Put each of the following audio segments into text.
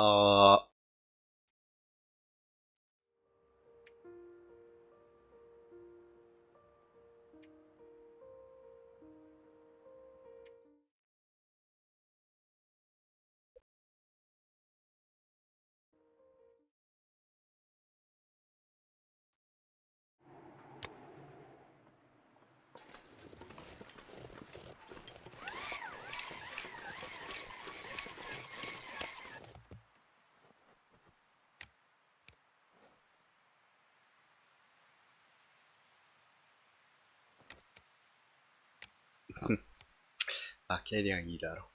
あ開けりゃいいだろ。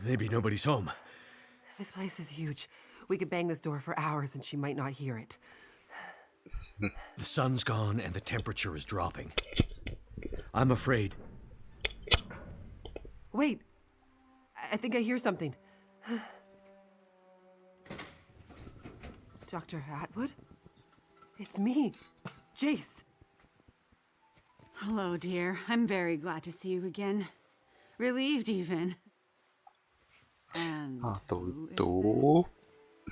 Maybe nobody's home. This place is huge. We could bang this door for hours and she might not hear it. The sun's gone and the temperature is dropping. I'm afraid. Wait. I think I hear something. Dr. Atwood? It's me, Jace. Hello, dear. I'm very glad to see you again. Relieved, even. And who is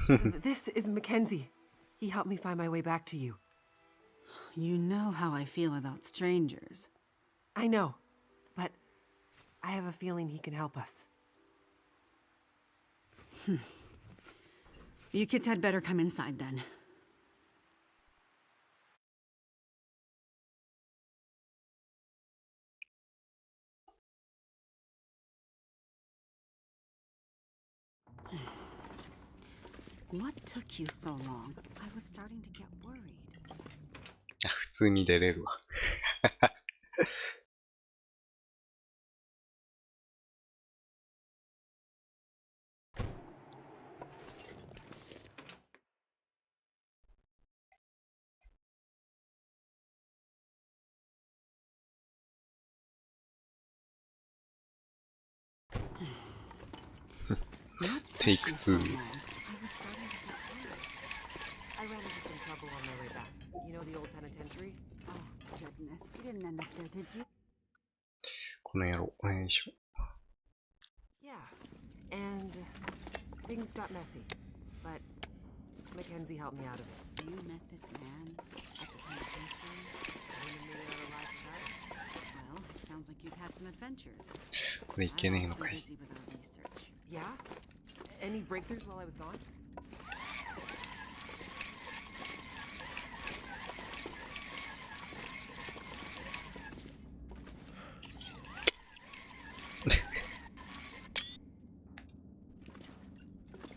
this? This is Mackenzie. He helped me find my way back to you. You know how I feel about strangers. I know, but I have a feeling he can help us. You kids had better come inside then. What took you so long? I was starting to get worried. 普通に出れるわ。テイク2。I ran into some trouble on my way back. You know the old penitentiary? Oh, goodness. You didn't end up there, did you? この野郎。よいしょ。Yeah, and things got messy, but Mackenzie helped me out of it. You met this man at the penitentiary? Well, it sounds like you've had some adventures. これいけねえのかい。 Busy with our research. Yeah? Any breakthroughs while I was gone?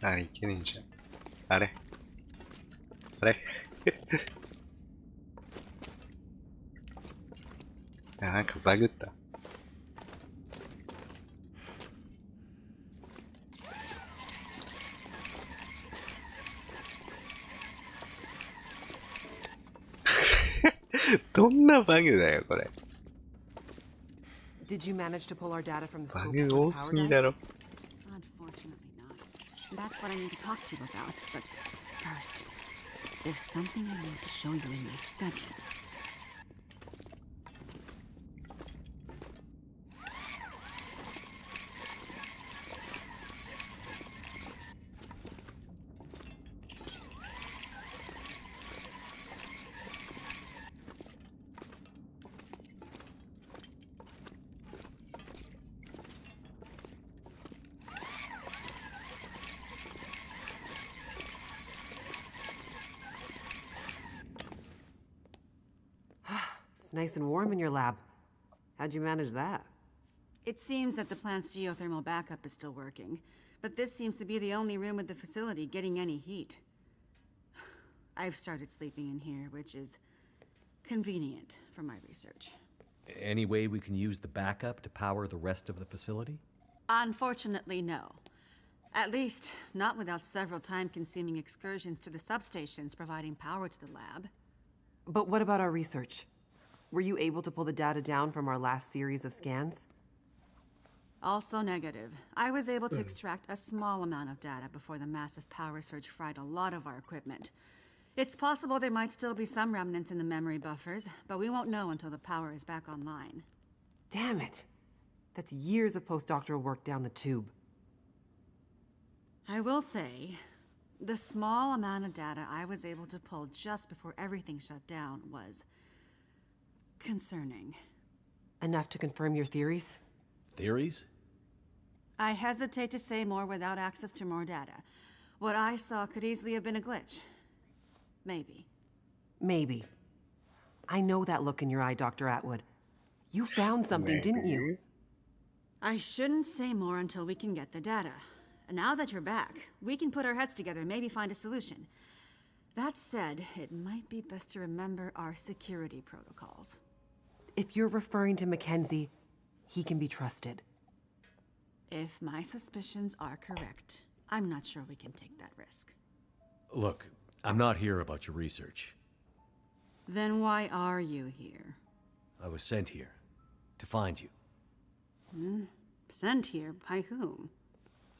あれいけねえんじゃん。あれあれなんかバグった。どんなバグだよこれ。 Did you manage to pull our data from the バ school グ多 power すぎ guide? だろ。 Unfortunately not. That's what I need to talk to you about. But first, there's something I need to show you in my study. It's nice and warm in your lab. How'd you manage that? It seems that the plant's geothermal backup is still working, but this seems to be the only room at the facility getting any heat. I've started sleeping in here, which is convenient for my research. Any way we can use the backup to power the rest of the facility? Unfortunately, no. At least, not without several time-consuming excursions to the substations providing power to the lab. But what about our research? Were you able to pull the data down from our last series of scans? Also negative. I was able to extract a small amount of data before the massive power surge fried a lot of our equipment. It's possible there might still be some remnants in the memory buffers, but we won't know until the power is back online. Damn it. That's years of postdoctoral work down the tube. I will say, the small amount of data I was able to pull just before everything shut down was concerning. Enough to confirm your theories? Theories? I hesitate to say more without access to more data. What I saw could easily have been a glitch. Maybe. Maybe. I know that look in your eye, Dr. Atwood. You found something, didn't you? I shouldn't say more until we can get the data. And now that you're back, we can put our heads together and maybe find a solution. That said, it might be best to remember our security protocols. If you're referring to Mackenzie, he can be trusted. If my suspicions are correct, I'm not sure we can take that risk. Look, I'm not here about your research. Then why are you here? I was sent here to find you. Sent here by whom?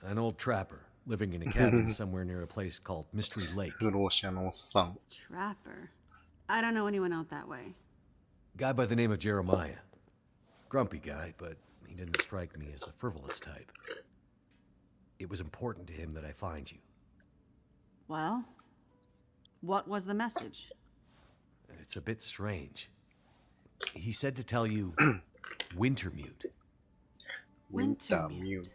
An old trapper living in a cabin somewhere near a place called Mystery Lake. 不老者のおっさん。 Trapper. I don't know anyone out that way. Guy by the name of Jeremiah. Grumpy guy, but he didn't strike me as the frivolous type. It was important to him that I find you. Well, what was the message? It's a bit strange. He said to tell you Wintermute. Wintermute.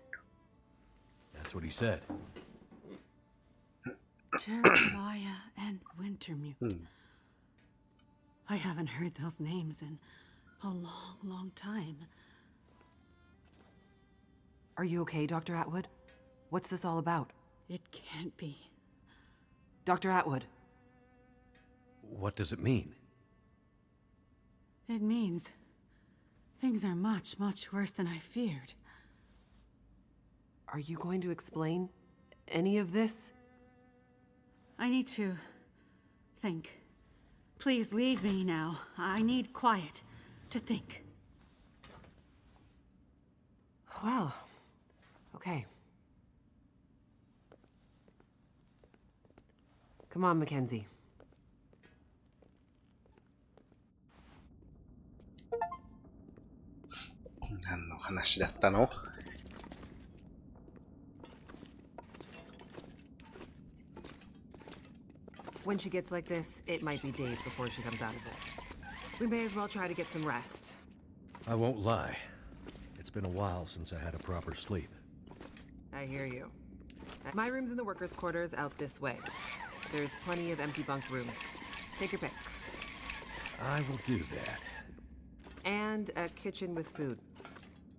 That's what he said. Jeremiah and Wintermute. I haven't heard those names in a long, long time. Are you okay, Dr. Atwood? What's this all about? It can't be. Dr. Atwood. What does it mean? It means things are much, much worse than I feared. Are you going to explain any of this? I need to think. Please leave me now. I need quiet to think. Well, okay. Come on, Mackenzie.何の話だったの? When she gets like this, it might be days before she comes out of it. We may as well try to get some rest. I won't lie. It's been a while since I had a proper sleep. I hear you. My room's in the workers' quarters out this way. There's plenty of empty bunk rooms. Take your pick. I will do that. And a kitchen with food,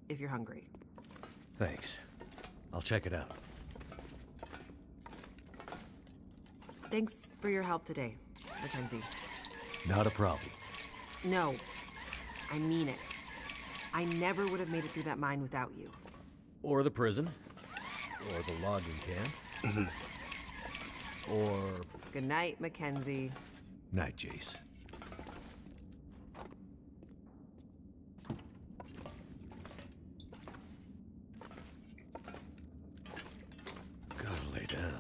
if you're hungry. Thanks. I'll check it out. Thanks for your help today, Mackenzie. Not a problem. No, I mean it. I never would have made it through that mine without you. Or the prison. Or the logging camp. Or... Good night, Mackenzie. Night, Jace. Gotta lay down.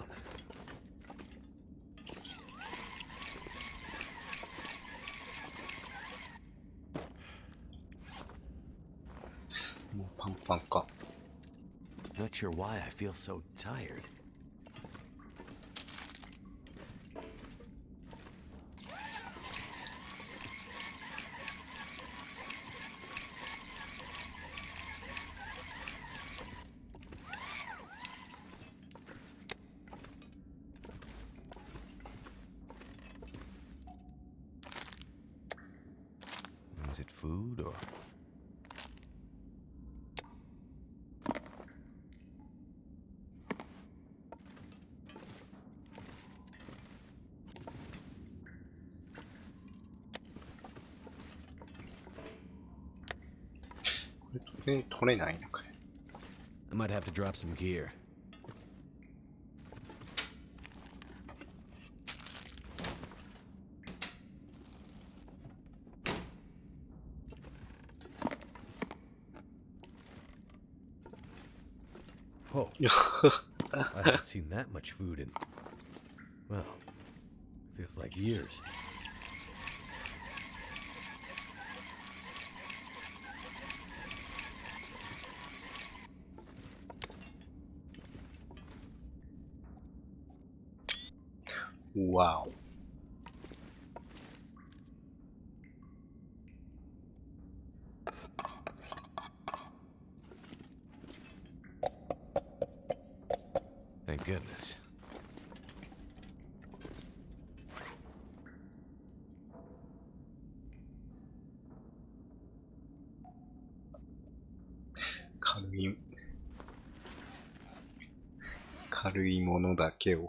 もうパンパンか。 Not sure why I feel so tired. Is it food or...これ取れないのかよ。 I might have to drop some gear. Whoa, I haven't seen that much food in, well, feels like years. Wow. Thank goodness.軽いものだけを。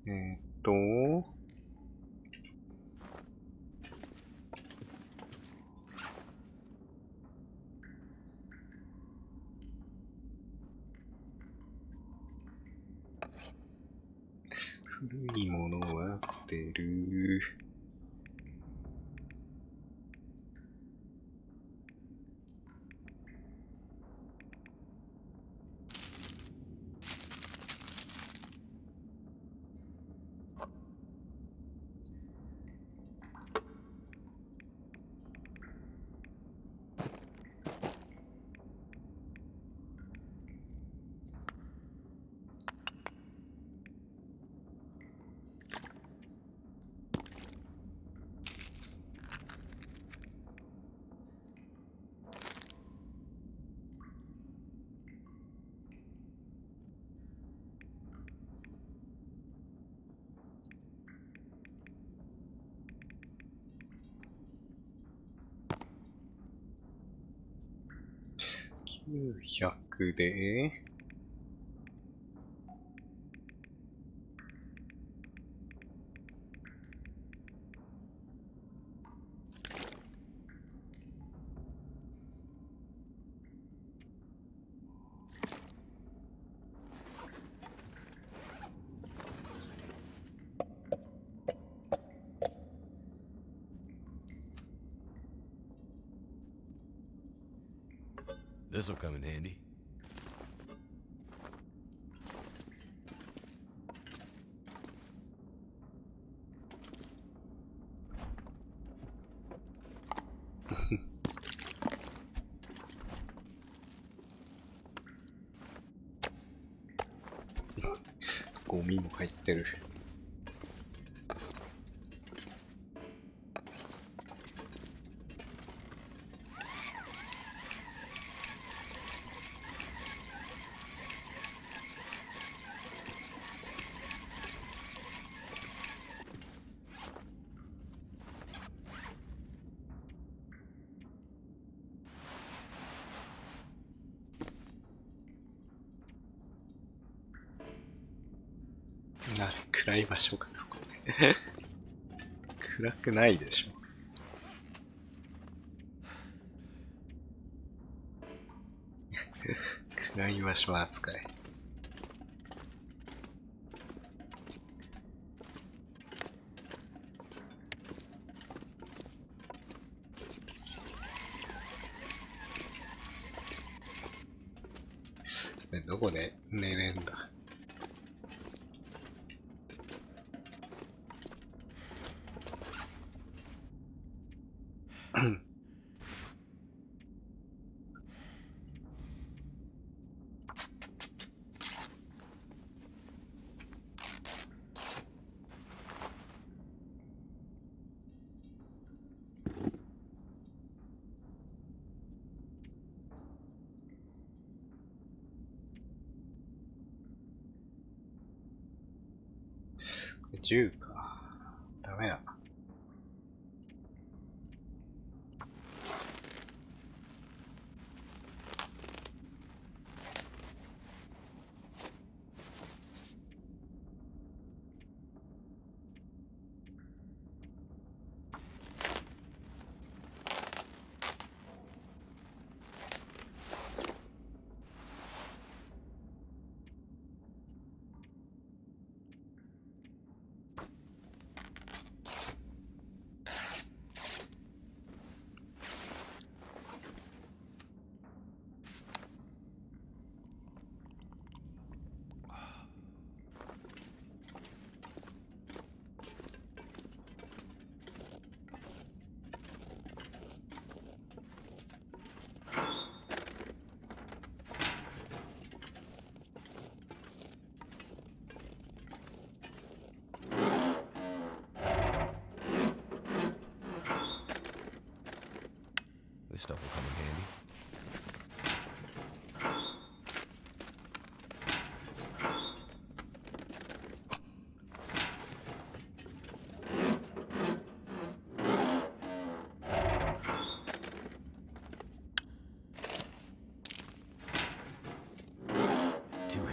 えーっと、古いものは捨てる。900で、This'll come in handy. .ゴミも入ってる。あれ、暗い場所かな、これ。暗くないでしょ。暗い場所扱い。どこで寝れんだ。10か。ダメだ。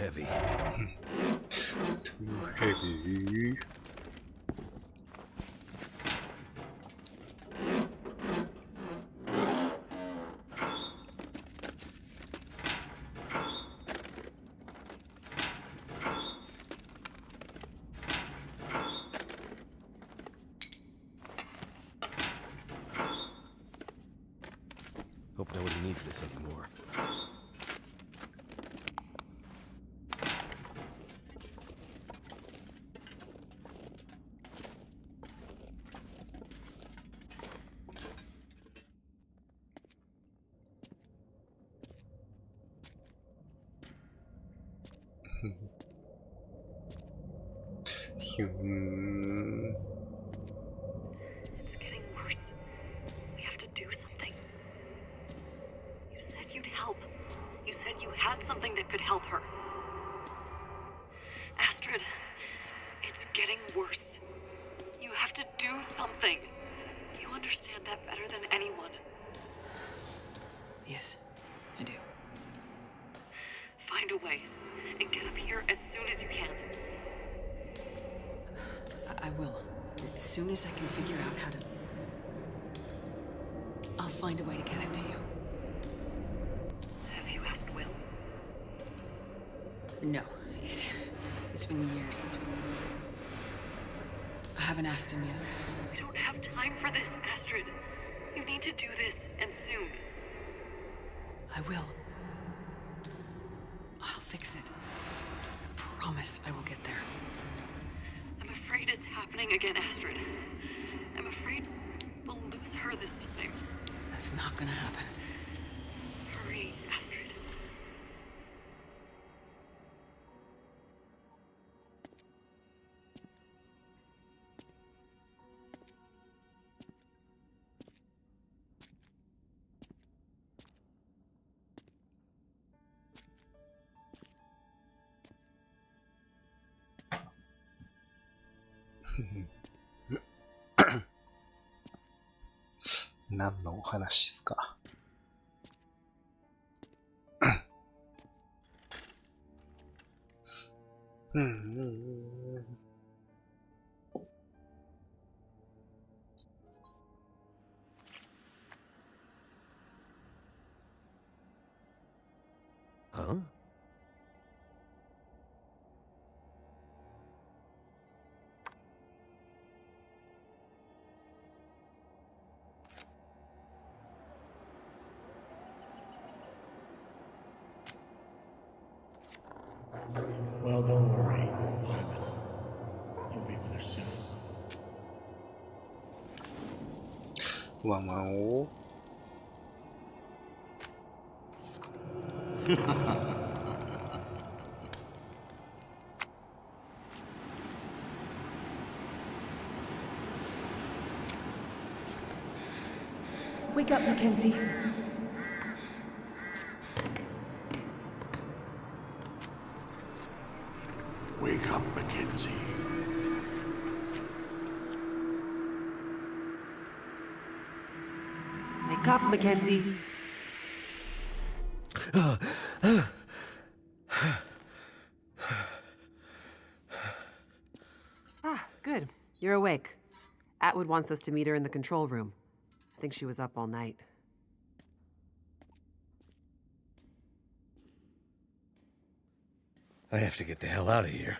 heavy. Too heavy. Hope nobody needs this anymore. It's getting worse. We have to do something. You said you'd help. You said you had something that could help her. Astrid, it's getting worse. You have to do something. You understand that better than anyone. Yes, I do. Find a way and get up here as soon as you can. I will. As soon as I can figure out how to... I'll find a way to get it to you. Have you asked Will? No. It's been years since we... I haven't asked him yet. We don't have time for this, Astrid. You need to do this, and soon. I will. I'll fix it. I promise I will get there. I'm afraid it's happening again, Astrid. I'm afraid we'll lose her this time. That's not gonna happen. Hurry, Astrid.何のお話ですか。Huh? Well, don't worry, Pilot. You'll be with her soon. ワンワンを Wake up, Mackenzie. Wake up, Mackenzie. Wake up, Mackenzie. Good. You're awake. Atwood wants us to meet her in the control room. I think she was up all night. I have to get the hell out of here.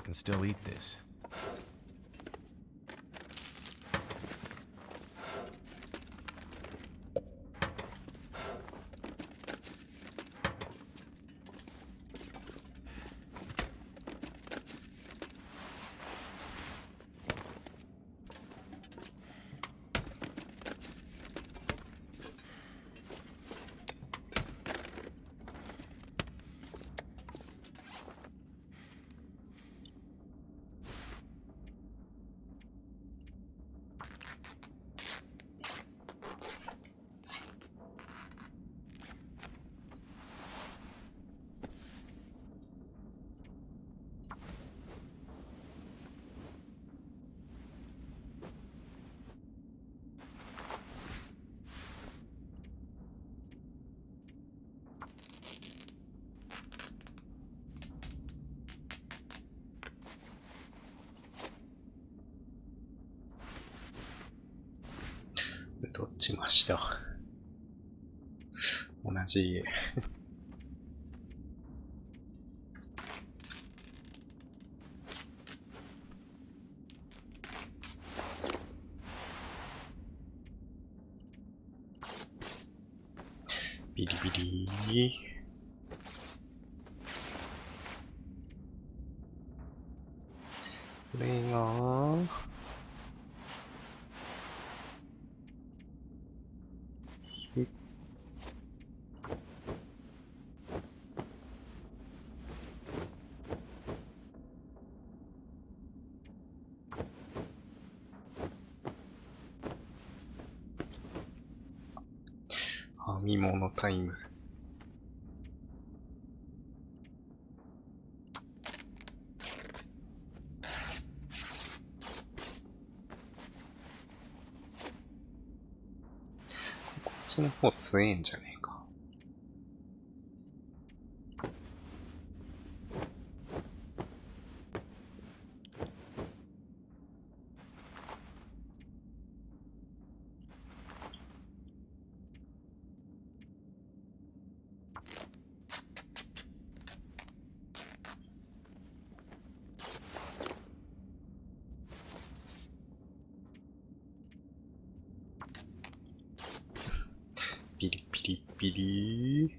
can still eat this.どっちました同じ家ビリビリこれが編み物タイム。こっちの方強えんじゃねえか。ピリピリピリ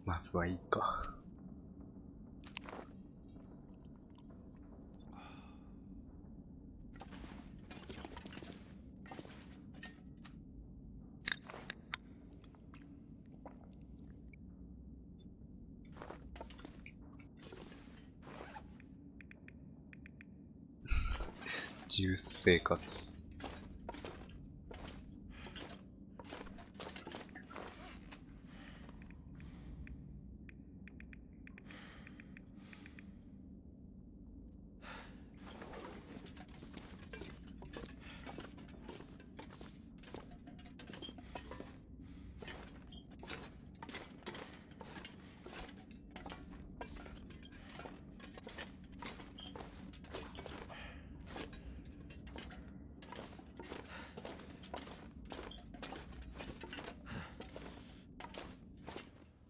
まずはいいか。自由生活。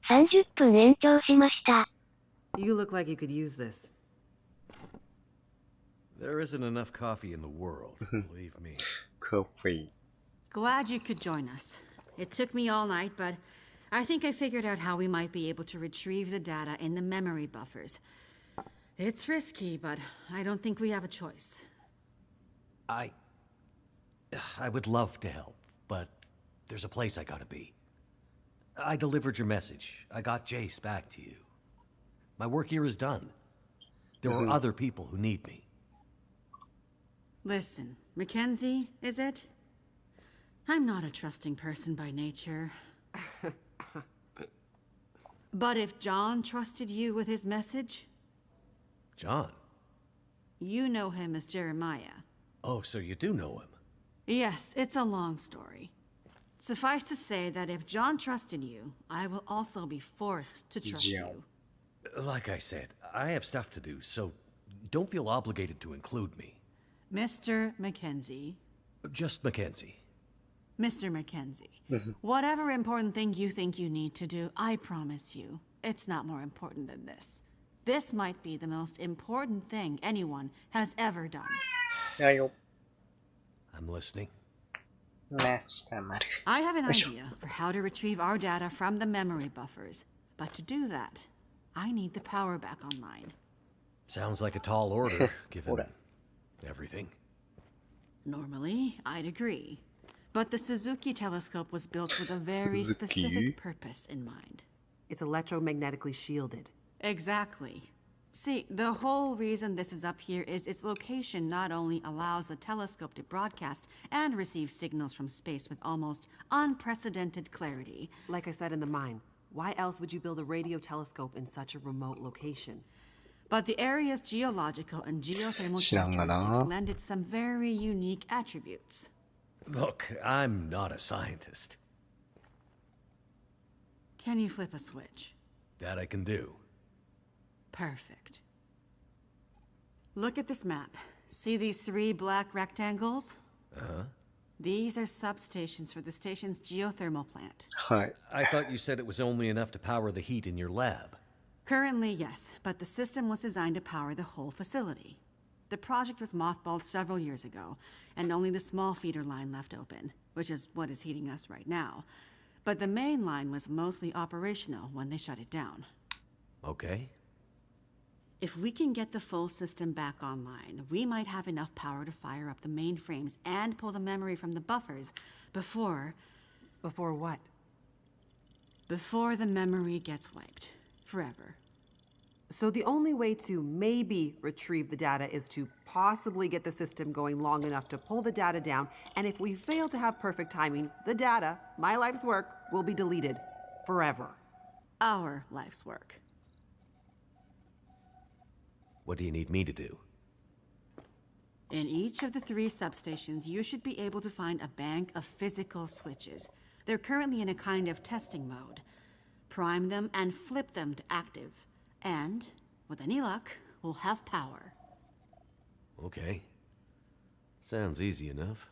30分延長しました。You look like you could use this. There isn't enough coffee in the world, believe me. Coffee. Glad you could join us. It took me all night, but I think I figured out how we might be able to retrieve the data in the memory buffers. It's risky, but I don't think we have a choice. I would love to help, but there's a place I gotta be. I delivered your message. I got Jace back to you. My work here is done. There are other people who need me. Listen, Mackenzie, is it? I'm not a trusting person by nature. But if John trusted you with his message? John? You know him as Jeremiah. Oh, so you do know him? Yes, it's a long story. Suffice to say that if John trusted you, I will also be forced to trust you. Like I said, I have stuff to do, so don't feel obligated to include me. Mr. Mackenzie, Just Mackenzie. Mr. Mackenzie, whatever important thing you think you need to do, I promise you, it's not more important than this. This might be the most important thing anyone has ever done. はいよ。 I'm listening. ね、したまる。 I have an idea for how to retrieve our data from the memory buffers. But to do that, I need the power back online. Sounds like a tall order, given everything. Normally, I'd agree. But the Suzuki telescope was built with a very Suzuki? specific purpose in mind. It's electromagnetically shielded. Exactly. See, the whole reason this is up here is its location not only allows the telescope to broadcast and receive signals from space with almost unprecedented clarity. Like I said in the mine, why else would you build a radio telescope in such a remote location? But the area's geological and geothermal 知らんがな。 characteristics lend it some very unique attributes. Look, I'm not a scientist. Can you flip a switch? That I can do. Perfect. Look at this map. See these 3 black rectangles? Uh-huh. These are substations for the station's geothermal plant. はい。 I thought you said it was only enough to power the heat in your lab. Currently, yes, but the system was designed to power the whole facility. The project was mothballed several years ago, and only the small feeder line left open, which is what is heating us right now. But the main line was mostly operational when they shut it down. Okay. If we can get the full system back online, we might have enough power to fire up the mainframes and pull the memory from the buffers before... Before what? Before the memory gets wiped. Forever. So the only way to maybe retrieve the data is to possibly get the system going long enough to pull the data down, and if we fail to have perfect timing, the data, my life's work, will be deleted. Forever. Our life's work. What do you need me to do? In each of the 3 substations, you should be able to find a bank of physical switches. They're currently in a kind of testing mode. Prime them and flip them to active. And, with any luck, we'll have power. Okay. Sounds easy enough.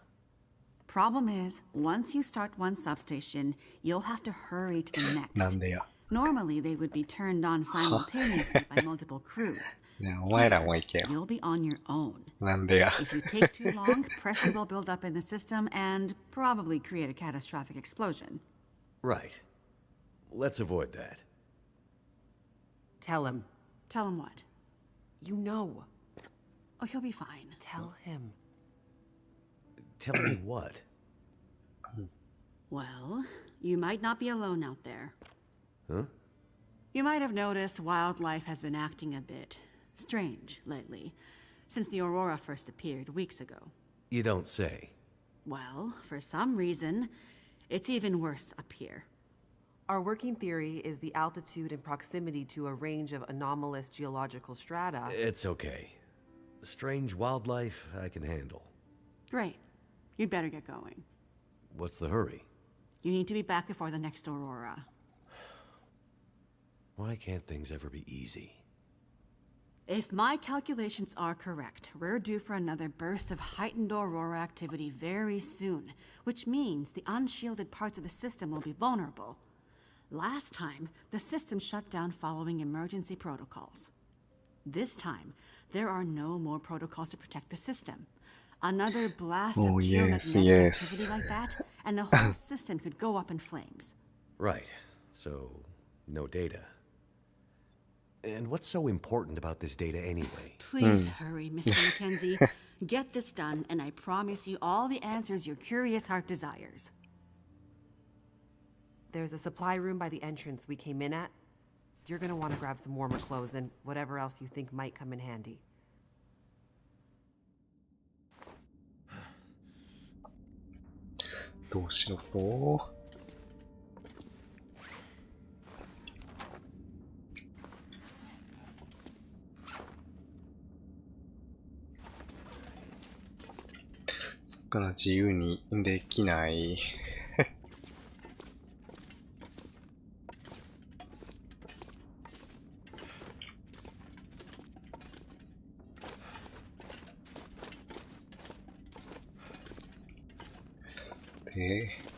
Problem is, once you start one substation, you'll have to hurry to the なん next. でや。 Normally, they would be turned on simultaneously by multiple crews. ね、お前らも行けよ。 You'll be on your own. なんでや。 If you take too long, pressure will build up in the system and probably create a catastrophic explosion. Right. Let's avoid that. Tell him. Tell him what? You know. Oh, he'll be fine. Tell him. Tell me what? Well, you might not be alone out there. Huh? You might have noticed wildlife has been acting a bit strange lately, since the aurora first appeared weeks ago. You don't say. Well, for some reason, it's even worse up here. Our working theory is the altitude and proximity to a range of anomalous geological strata. It's okay. Strange wildlife I can handle. Great. You'd better get going. What's the hurry? You need to be back before the next aurora. Why can't things ever be easy? If my calculations are correct, we're due for another burst of heightened aurora activity very soon, which means the unshielded parts of the system will be vulnerable. Last time, the system shut down following emergency protocols. This time, there are no more protocols to protect the system. Another blast of Oh, yes, geomagnetic yes. activity like that, and the whole system could go up in flames. Right. So, no data. And what's so important about this data anyway? Please hurry, Mr. Mackenzie. Get this done, and I promise you all the answers your curious heart desires. There's a supply room by the entrance we came in at. You're gonna want to grab some warmer clothes and whatever else you think might come in handy.どうしろと。こっから自由にできない。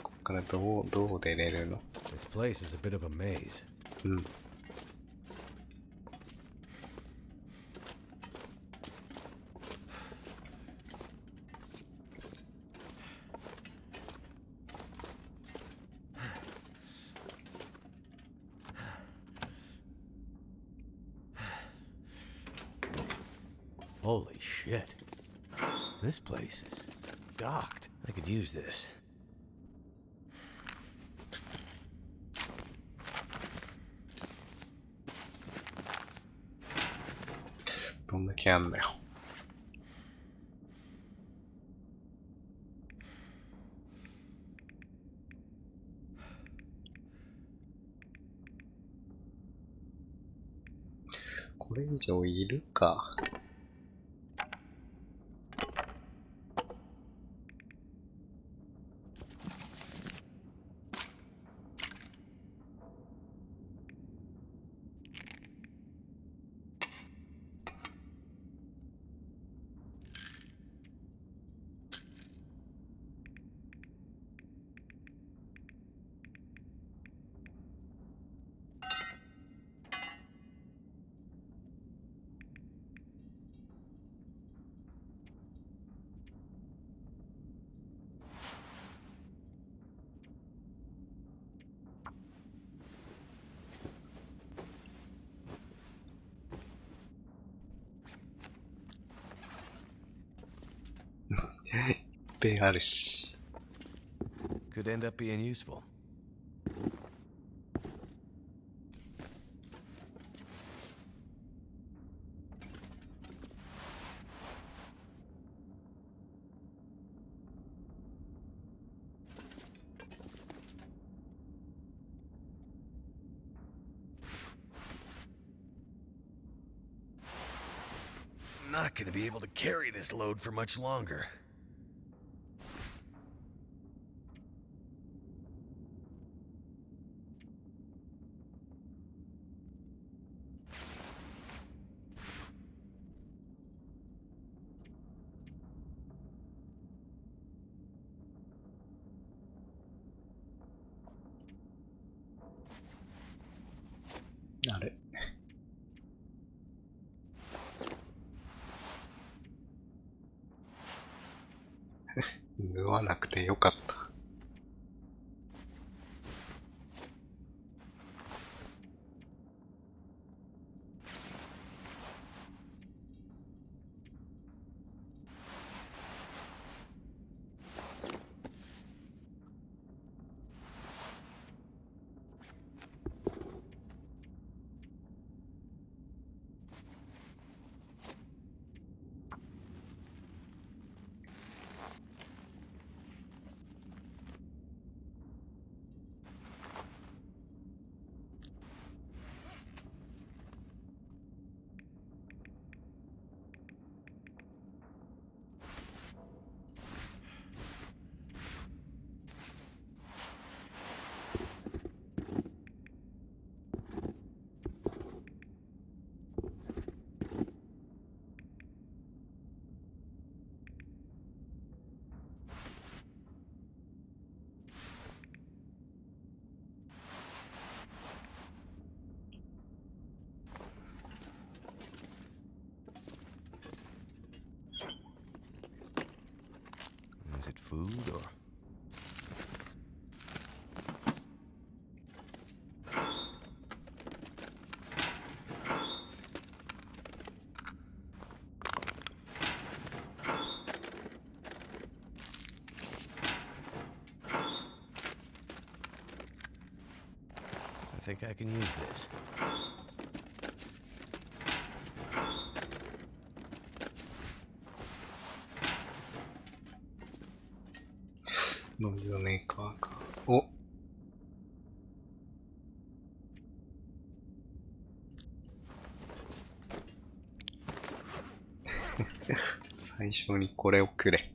こっからどう出れるの？ This place is a bit of a maze. うん。Holy shit. This place is docked. I could use this. どんだけあんだよ。これ以上いるか。いっぺいあるし。Could end up being useful. Not gonna be able to carry this load for much longer.あれ。縫わなくてよかった。Is it food or...? I think I can use this. ノイズメーカーか。お最初にこれをくれ。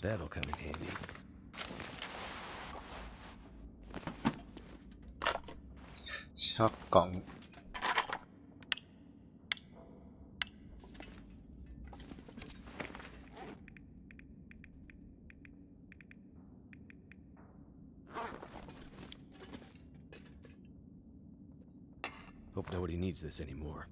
That'll come in handy. シャッカン。Hope nobody needs this anymore.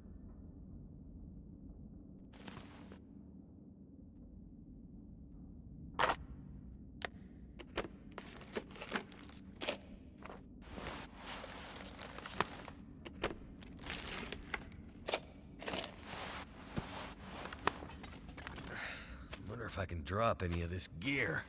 Wonder if I can drop any of this gear.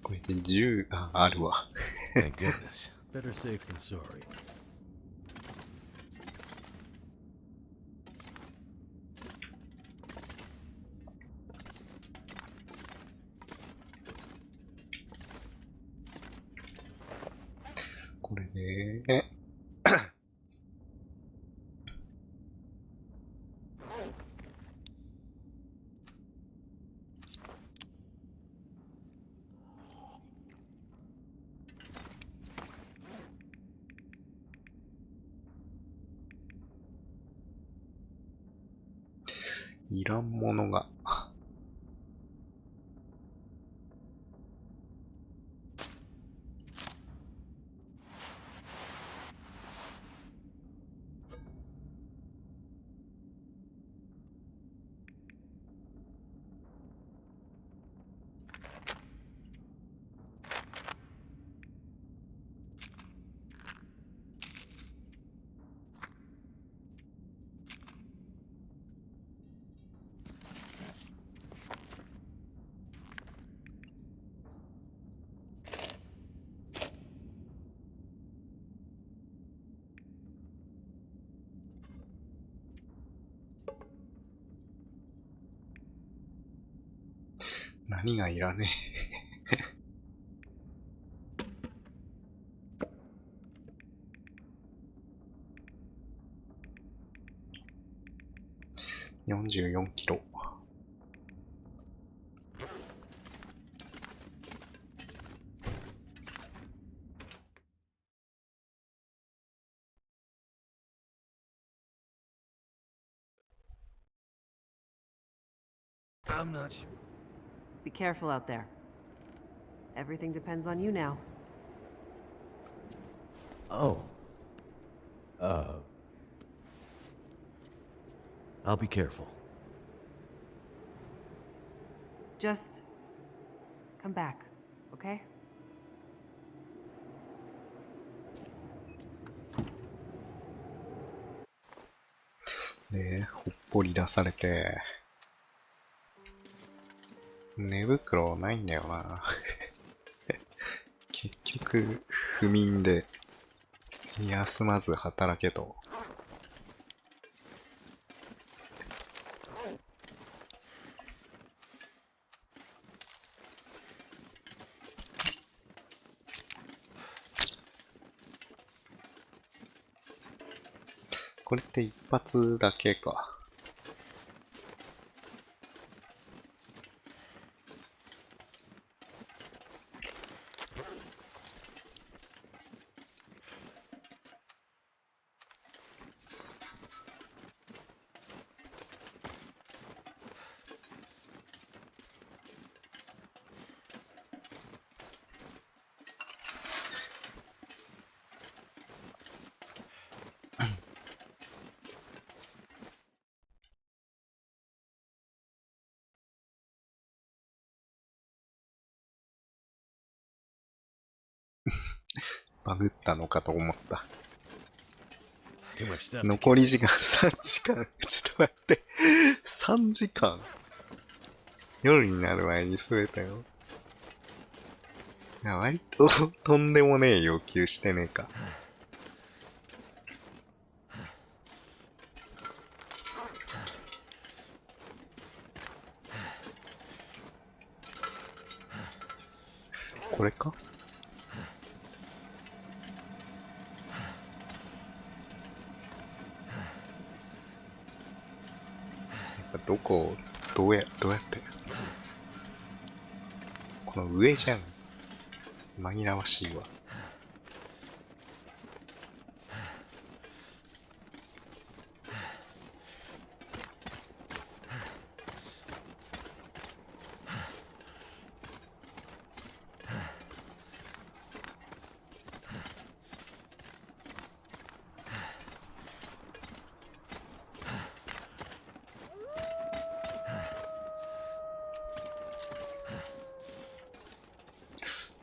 これで銃、あるわ。Thank goodness. Better safe than sorry. これで、いらんものが。何がいらねえ。44キロ。I'm not sure. Be careful out there. Everything depends on you now. Oh. I'll be careful. Just come back, okay? で、ほっぽり出されて、寝袋ないんだよな。結局、不眠で、休まず働けと。これって一発だけか。バグったのかと思った。Too much stuff to 残り時間3時間。ちょっと待って。3時間夜になる前に全てよ。いや、割ととんでもねえ要求してねえか。これか？どこをどうやってここの上じゃん。紛らわしいわ。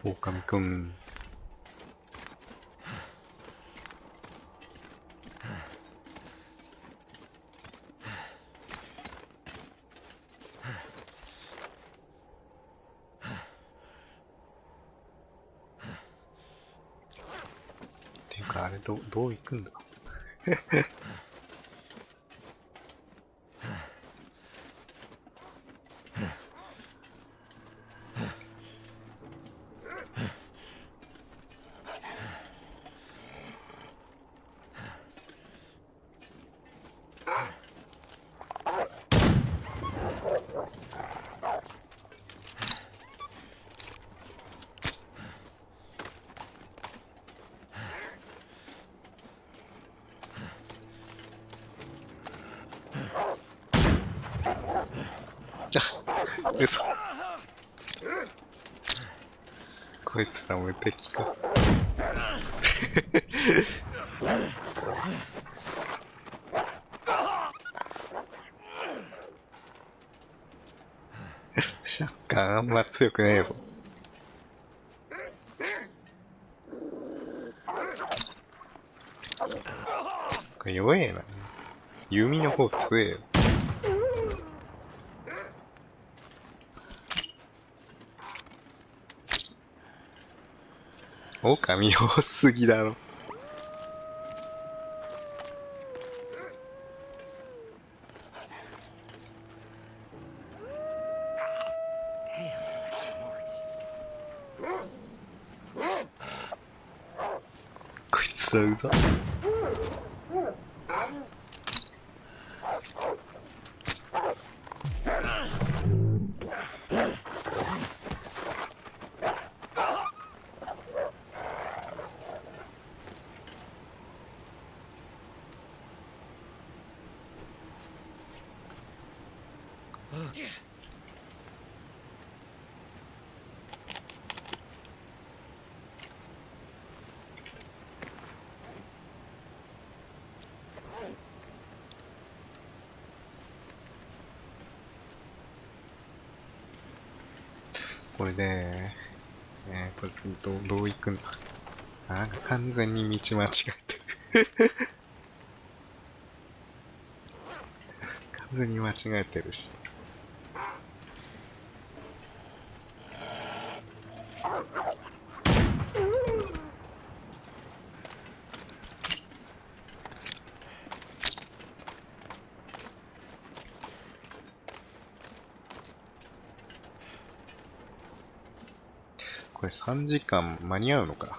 狼くん。ていうかあれどう行くんだ。嘘。こいつら無敵か。シャッカーあんま強くねえぞ。これ弱えな。弓の方強えよ。狼多すぎだろ。こいつらうざ。これで、これどう行くんだ。なんか完全に道間違えてる。完全に間違えてるし。これ3時間間に合うのか。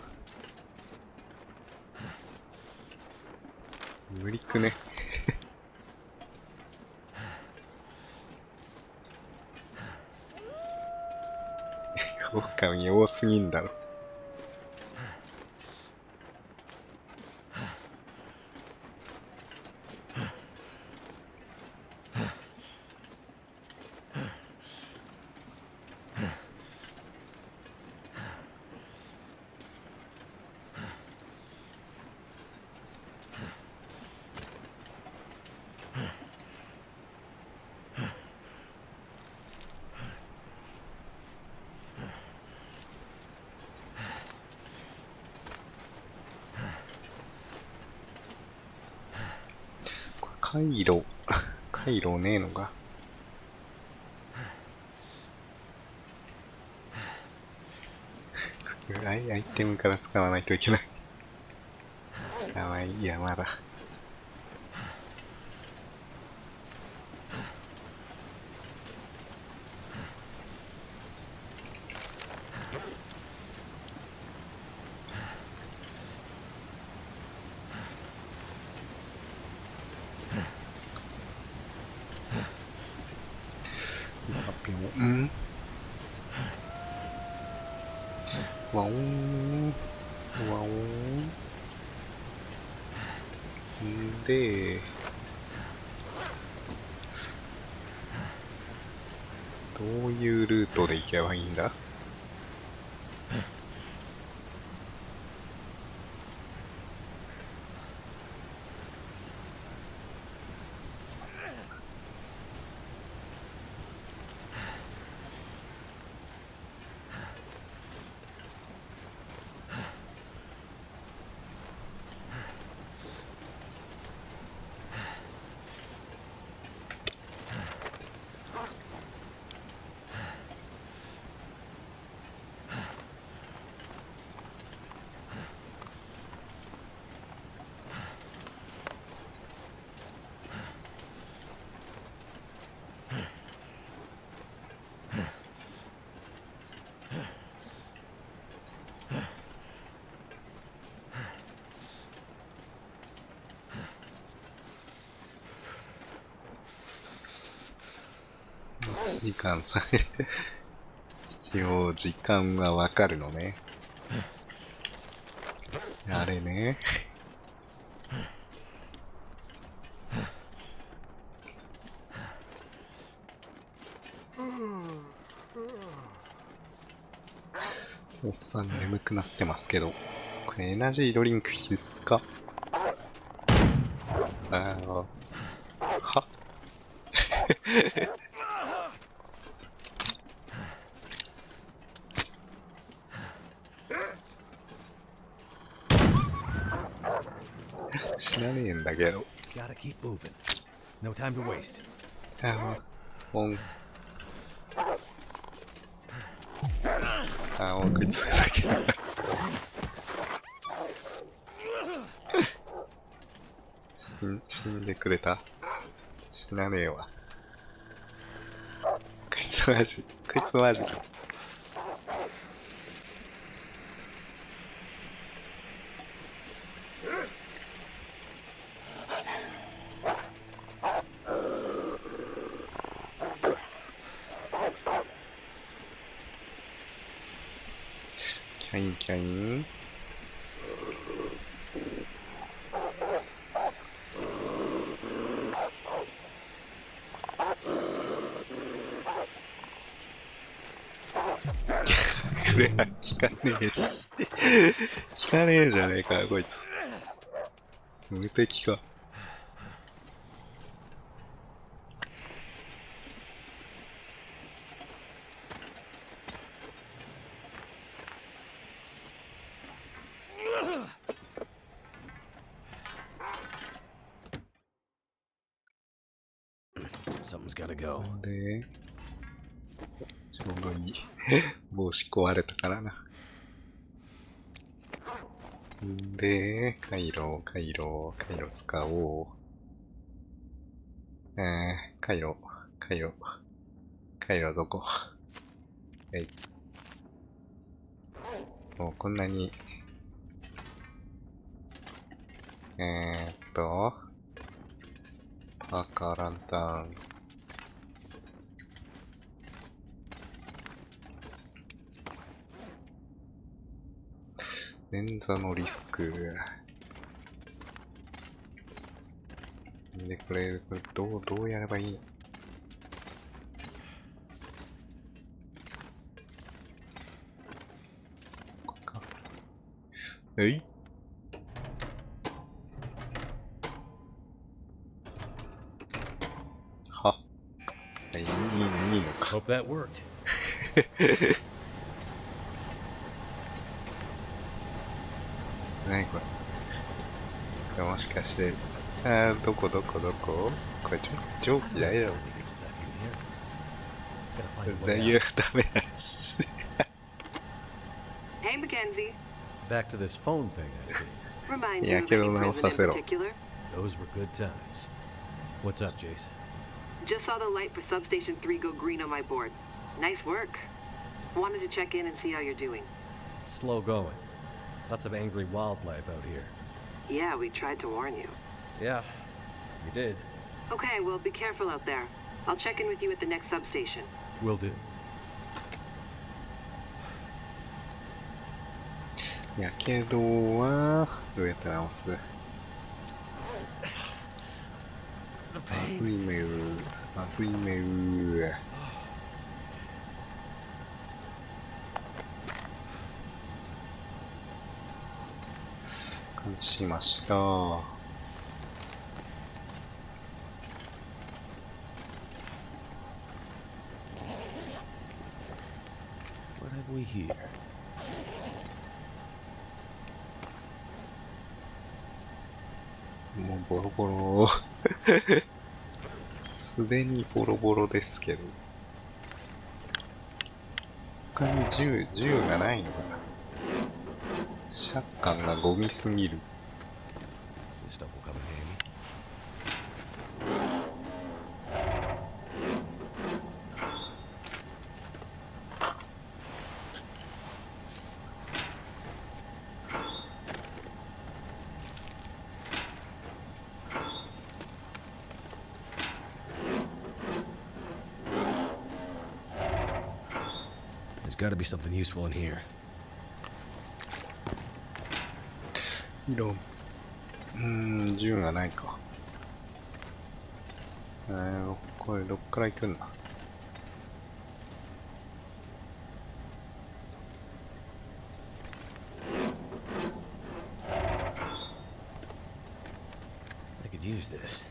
無理くね。狼多すぎんだろ。回路ねえのか。アイテムから使わないといけない。かわいい山だ。サピも、ワオーンワオーンんでどういうルートで行けばいいんだ？1時間さ一応時間はわかるのね。あれね。おっさん眠くなってますけど、これエナジードリンク必須か？は知らねえんだけど。Gotta keep moving. No time to waste. こいつだけ死んでくれた？死なねえわ。こいつマジ。キャインこれは効かねえし効かねえじゃねえかこいつ。無敵か。Something's gotta go. でちょうどいい帽子壊れたからな。で回路使おう。回路どこ？もうこんなにパーカーランタン捻挫のリスクで、これどうやればいいの？ここか。はいいいのか。Hope that worked. 何これもしかしてどここれ蒸気だよ。 Gotta find a 大 way 丈 out. 夫ダメだし。 Hey, Mackenzie. Back to this phone thing I see. Remind you Yeah, of quiero any una prison in osacero. particular? Those were good times. What's up, Jason? Just saw the light for Substation 3 go green on my board. Nice work. Wanted to check in and see how you're doing. It's slow going. Lots of angry wildlife out here. Yeah, we tried to warn you. Yeah, you did. Okay, well, be careful out there. I'll check in with you at the next substation. Will do. やけどはどうやって直す？まずいめう、まずいめう。感知しました。What have we here? もうボロボロ。すでにボロボロですけど。他に銃がないのかな。シャッカンがゴミすぎる。This stuff will come in handy. There's got to be something useful in here. 銃がないか。これどっから行くんだ？I could use this.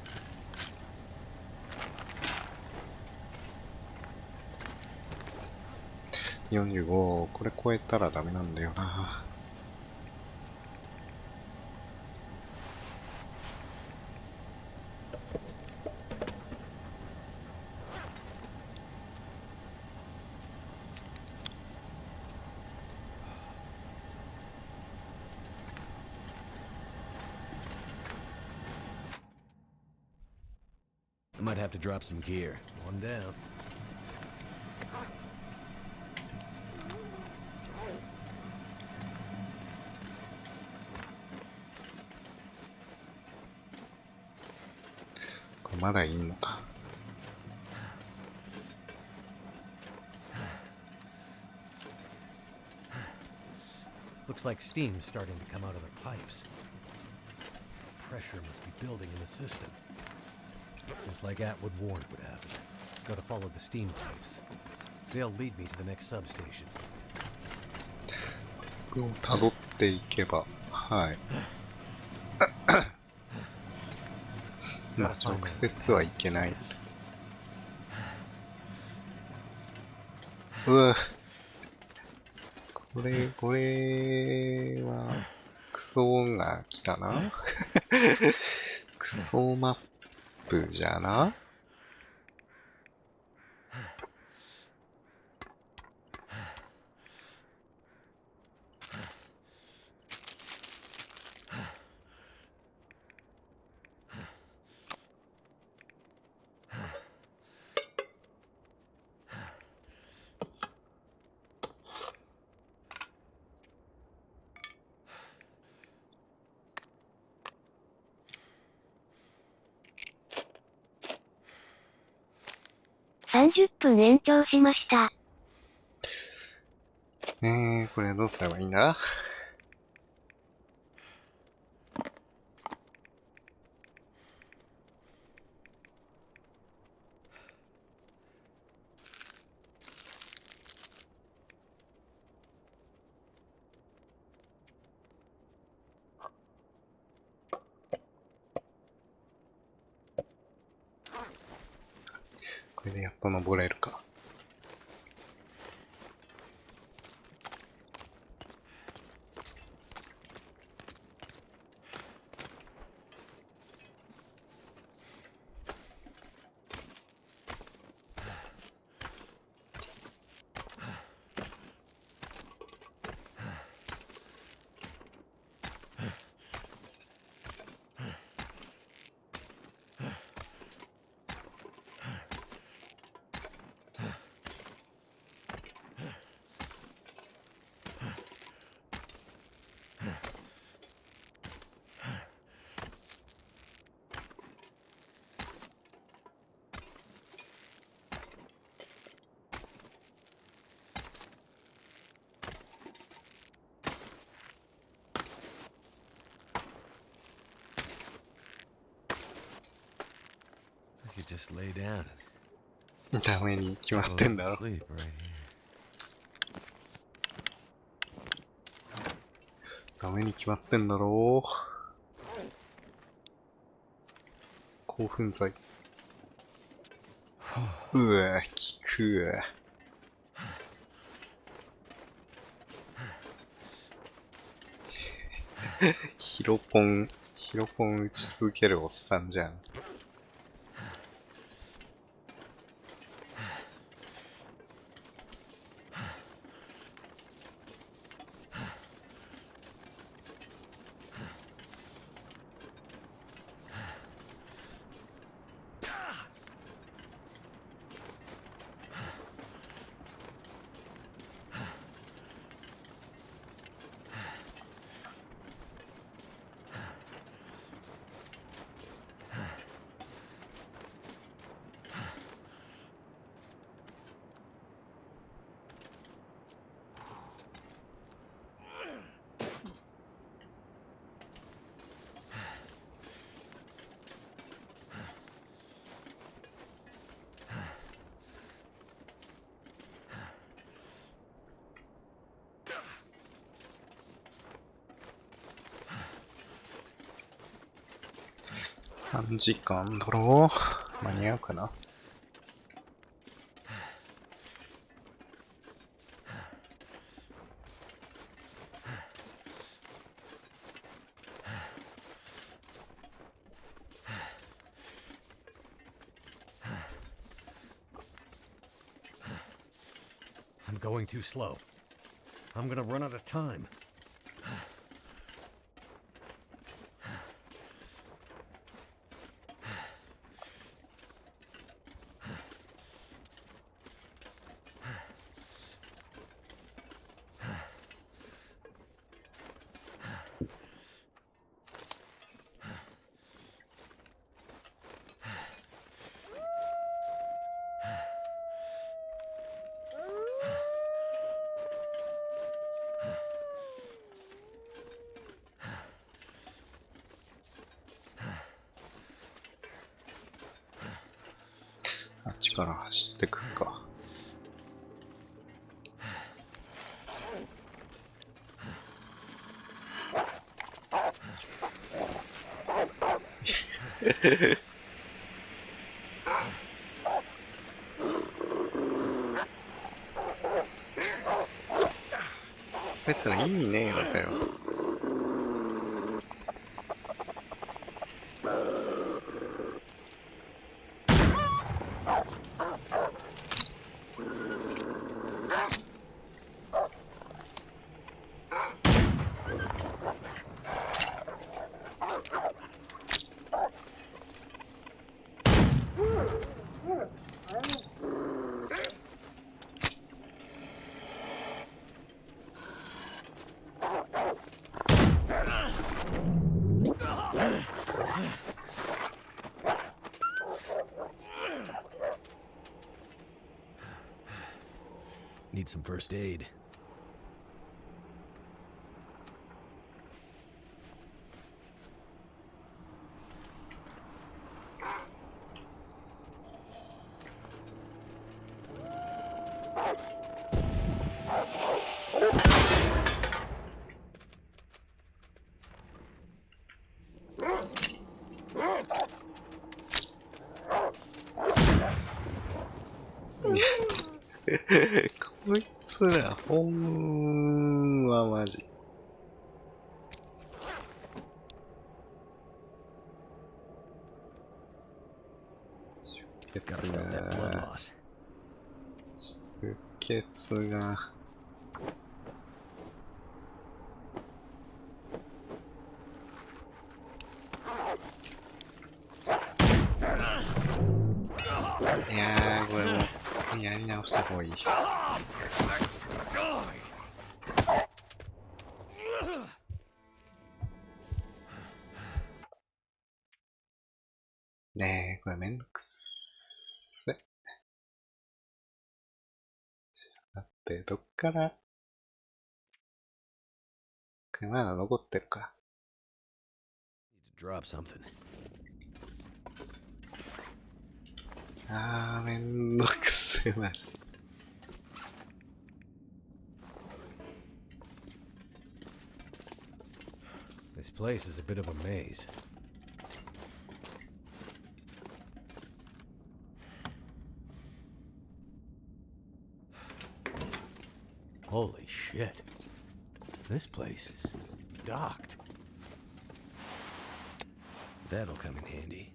45、これ超えたらダメなんだよな。I might have to drop some gear. One down. これまだいいのか。Looks like steam's starting to come out of the pipes. Pressure must be building in the system. Just like Atwood warned would happen. Gotta follow the steam pipes. They'll lead me to the next substation. ここを辿っていけば、はい。まあ直接はいけない。うわ。これは、クソが来たな。クソマップじゃな。30分延長しました。これどうすればいいんだ？これでやっと登れるか。could just lay down ダメに決ま and ってんだろ。 sleep right here. ダメに決まってんだろう。興奮剤。うわ、効くわ。ヒロポン打ち続けるおっさんじゃん。3時間だろう。間に合うかな。I'm going too slow. I'm gonna run out of time.あっちから走ってくか。こいつら意味ねえのかよ。Need some first aid.こいつら、ほんはマジ。出 Gotta stop that blood loss. 血が。いやー、これもうやり直した方がいい。ねえ、これめんどくせ。だって、どっから、これまだ残ってるか。Need to drop something. あー、めんどくせえ、マジ。This place is a bit of a maze. Holy shit. This place is docked. That'll come in handy.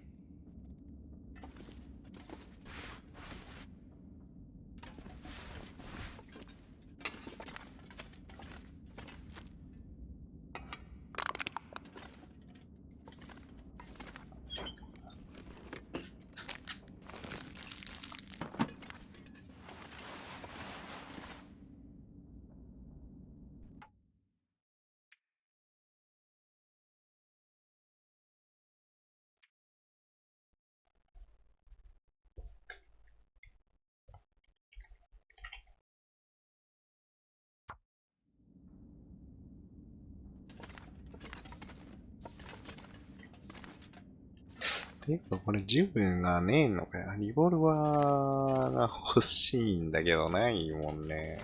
ていうか、これ銃がねえのかよ。リボルバーが欲しいんだけどないもんね。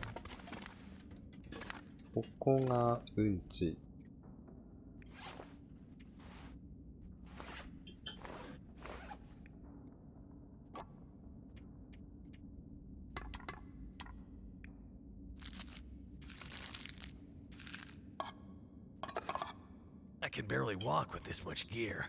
そこがうんち。I can barely walk with this much gear.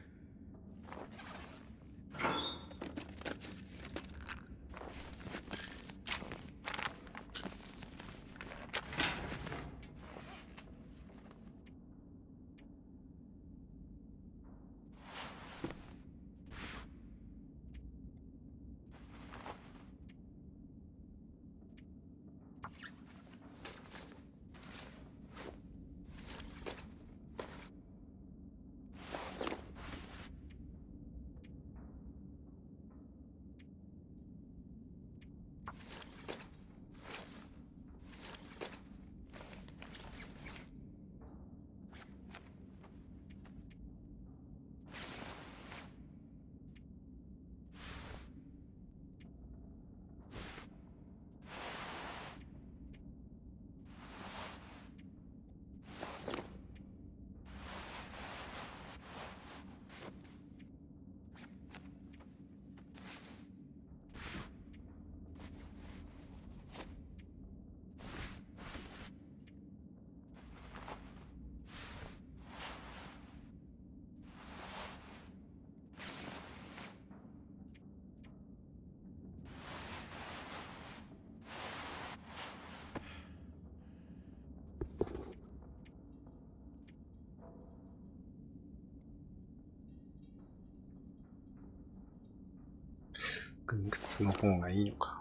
軍靴の方がいいのか。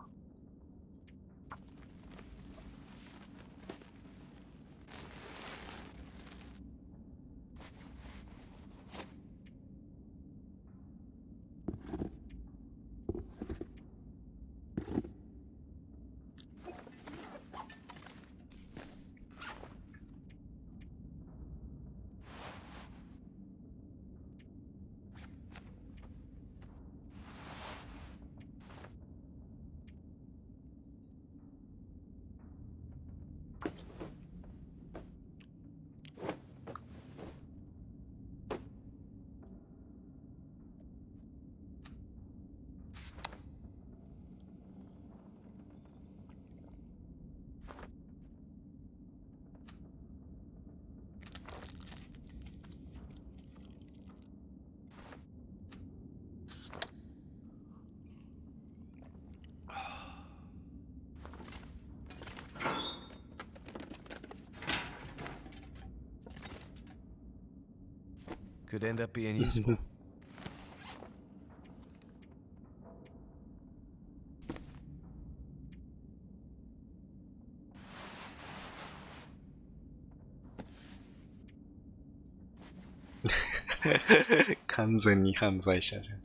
Could end up being useful. 完全に犯罪者じゃん。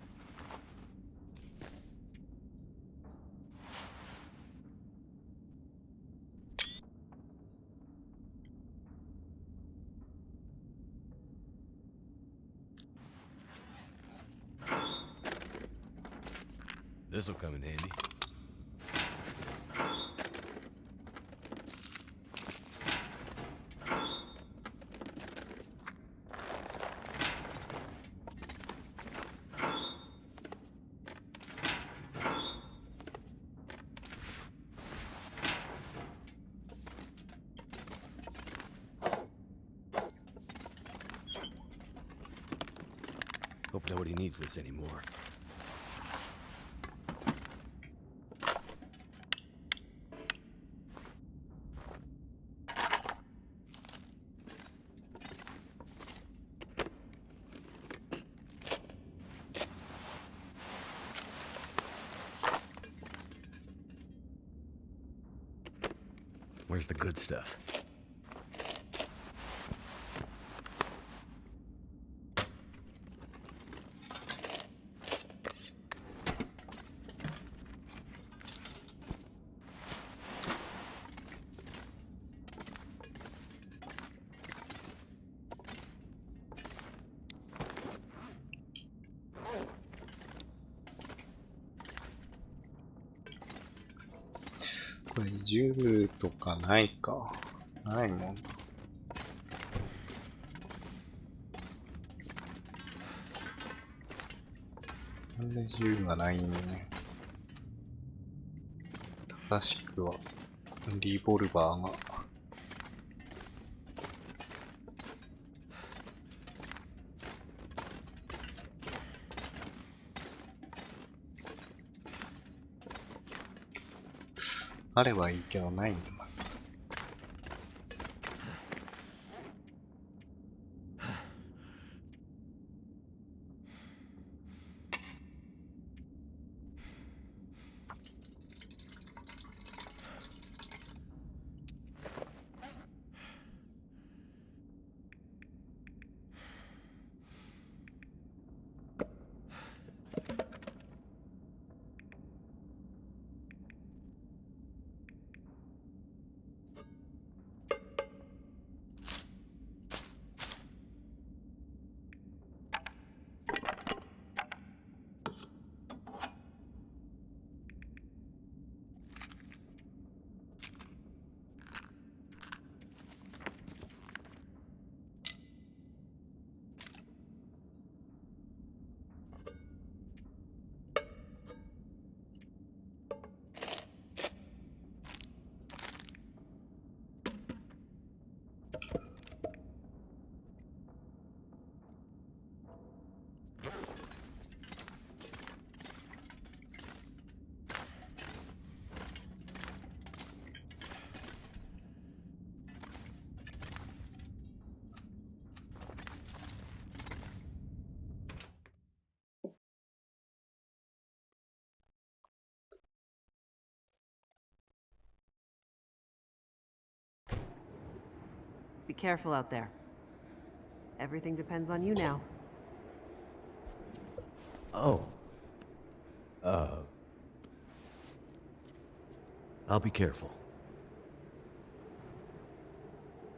This'll come in handy. Hope nobody needs this anymore. Where's the good stuff?これ銃とかないか。ないもん。なんで銃がないんね。正しくは、リボルバーが。あればいいけどないんだ。Be careful out there. Everything depends on you now. Oh. I'll be careful.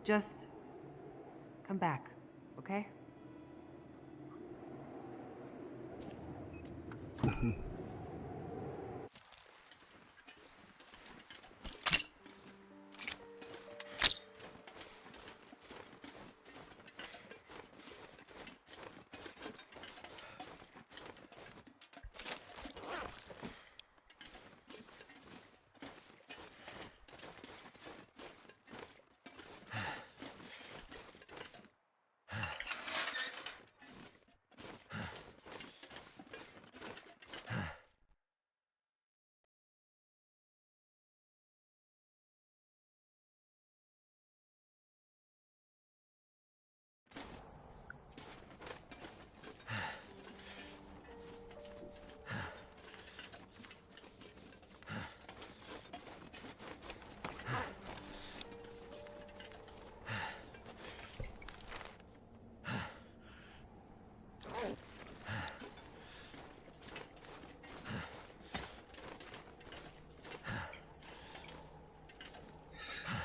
Just come back, okay?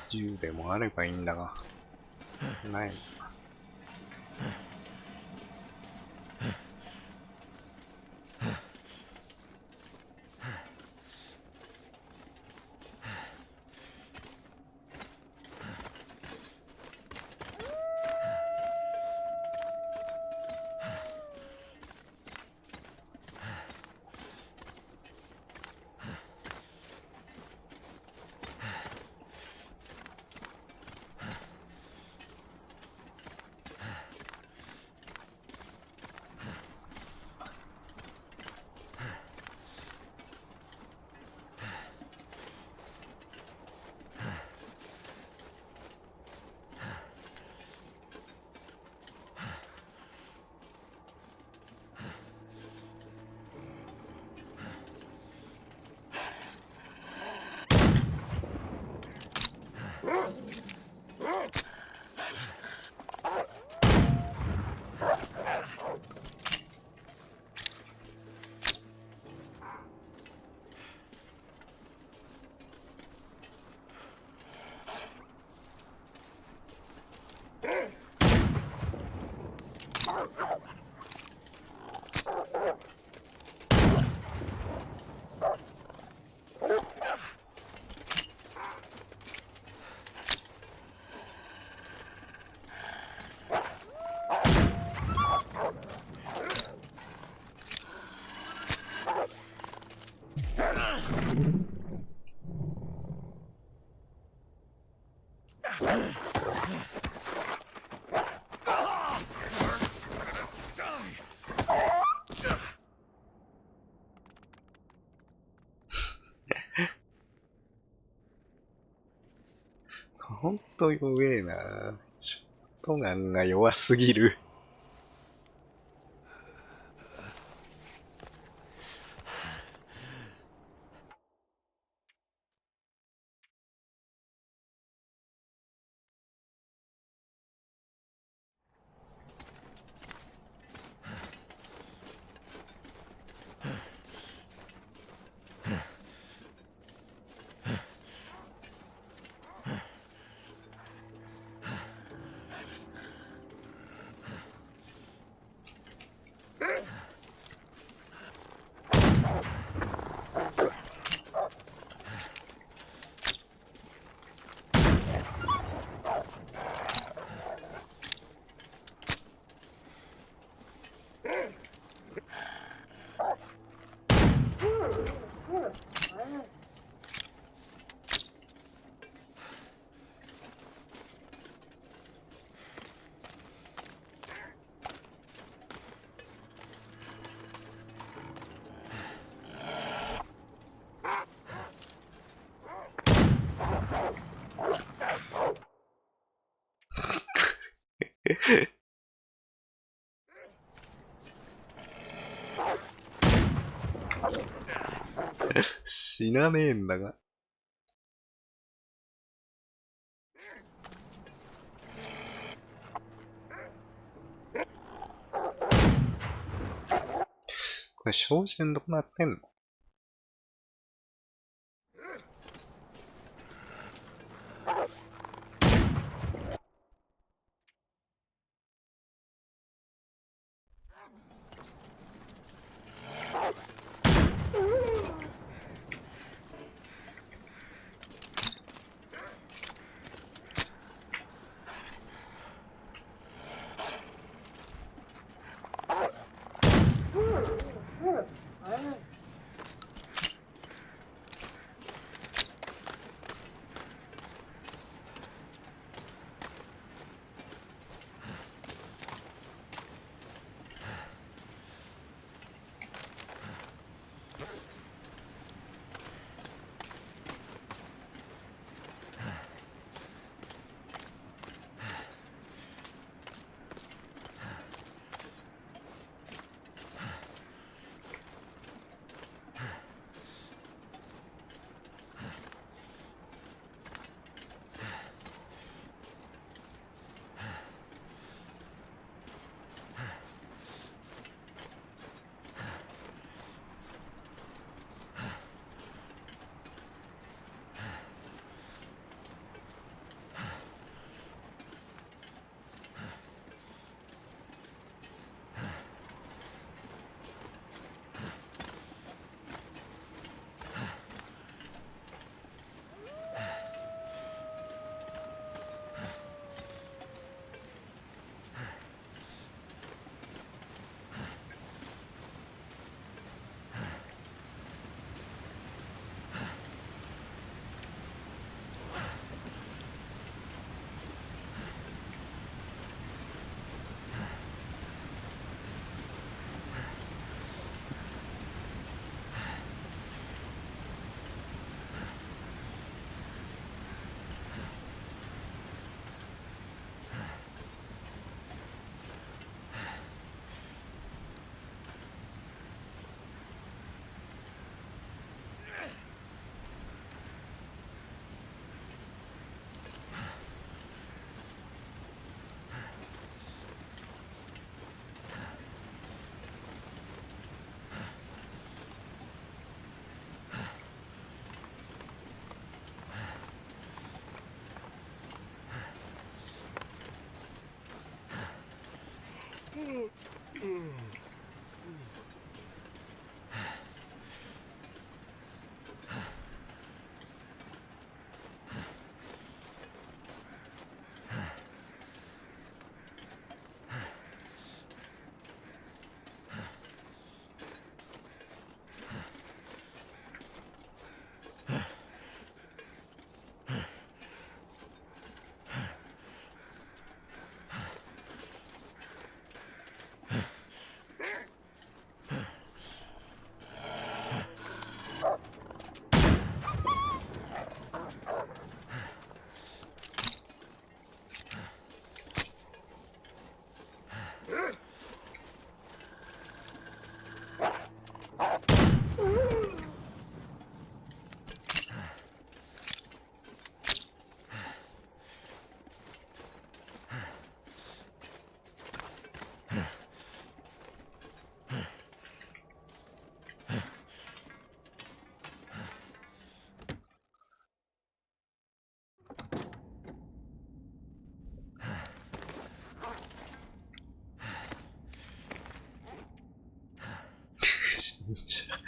銃でもあればいいんだが、ない。ほんと弱えな。ショットガンが弱すぎる。死なねえんだが。これ照準どうなってんの？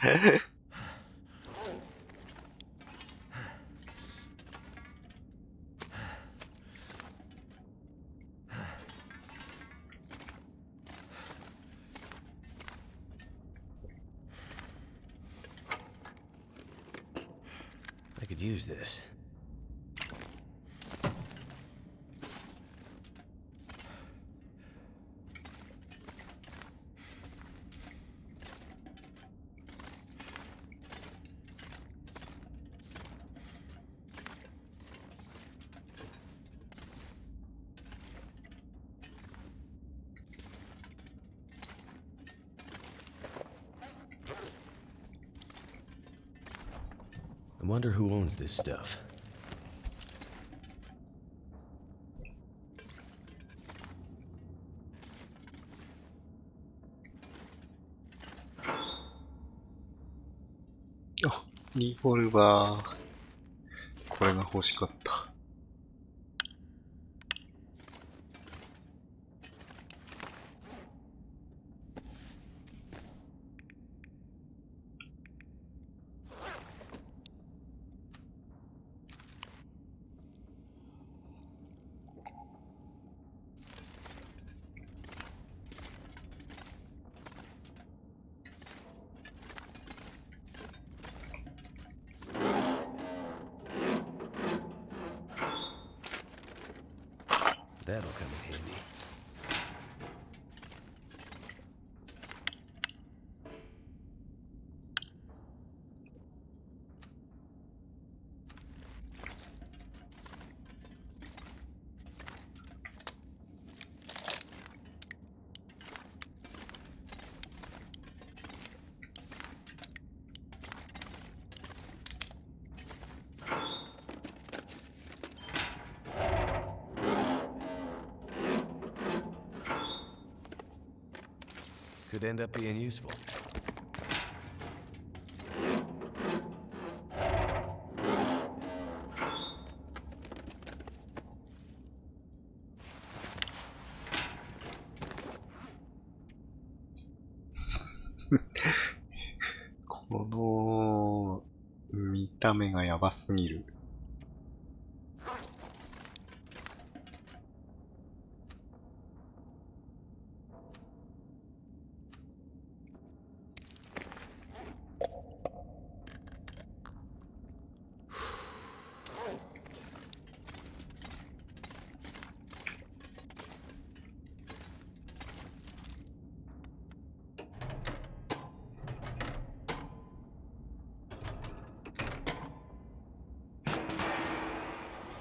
I could use this. I wonder who owns this stuff.あ、リボルバー。これが欲しかった。That'll come in handy. Could end up being useful. この見た目がやばすぎる。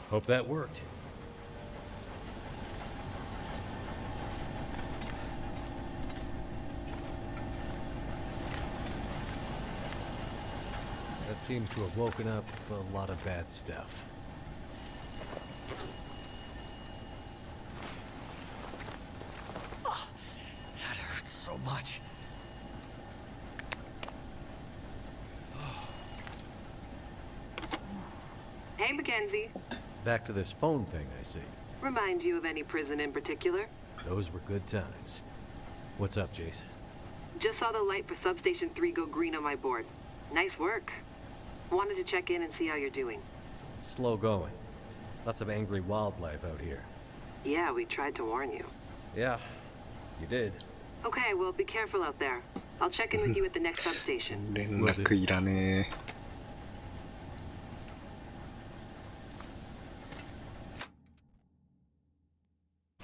Hope that worked. That seems to have woken up a lot of bad stuff. That hurts so much. Hey, Mackenzie. Back to this phone thing, I see. Remind you of any prison in particular? Those were good times. What's up, Jason? Just saw the light for Substation 3 go green on my board. Nice work. Wanted to check in and see how you're doing. It's slow going. Lots of angry wildlife out here. Yeah, we tried to warn you. Yeah, you did. Okay, well, be careful out there. I'll check in with you at the next substation. 連絡いらねえ。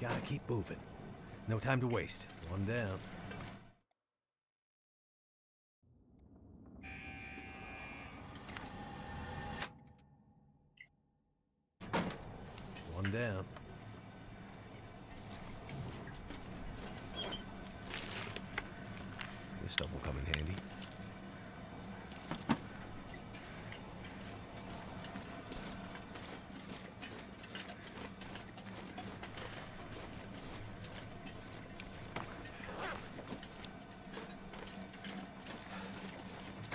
Gotta keep moving. No time to waste. One down. One down. This stuff will come in handy.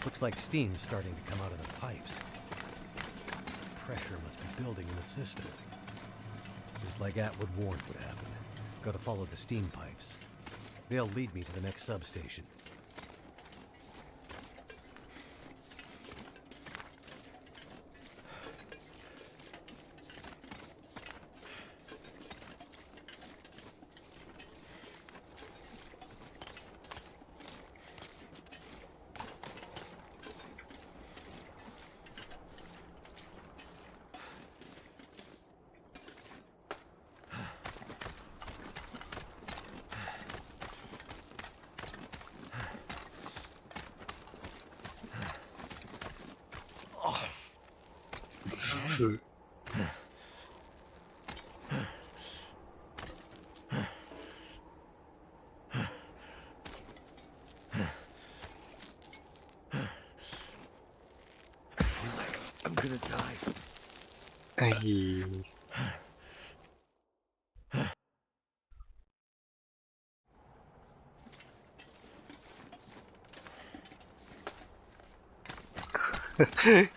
Looks like steam's starting to come out of the pipes. Pressure must be building in the system. Just like Atwood warned would happen. Gotta follow the steam pipes. They'll lead me to the next substation. つ。I'm gonna die. はい。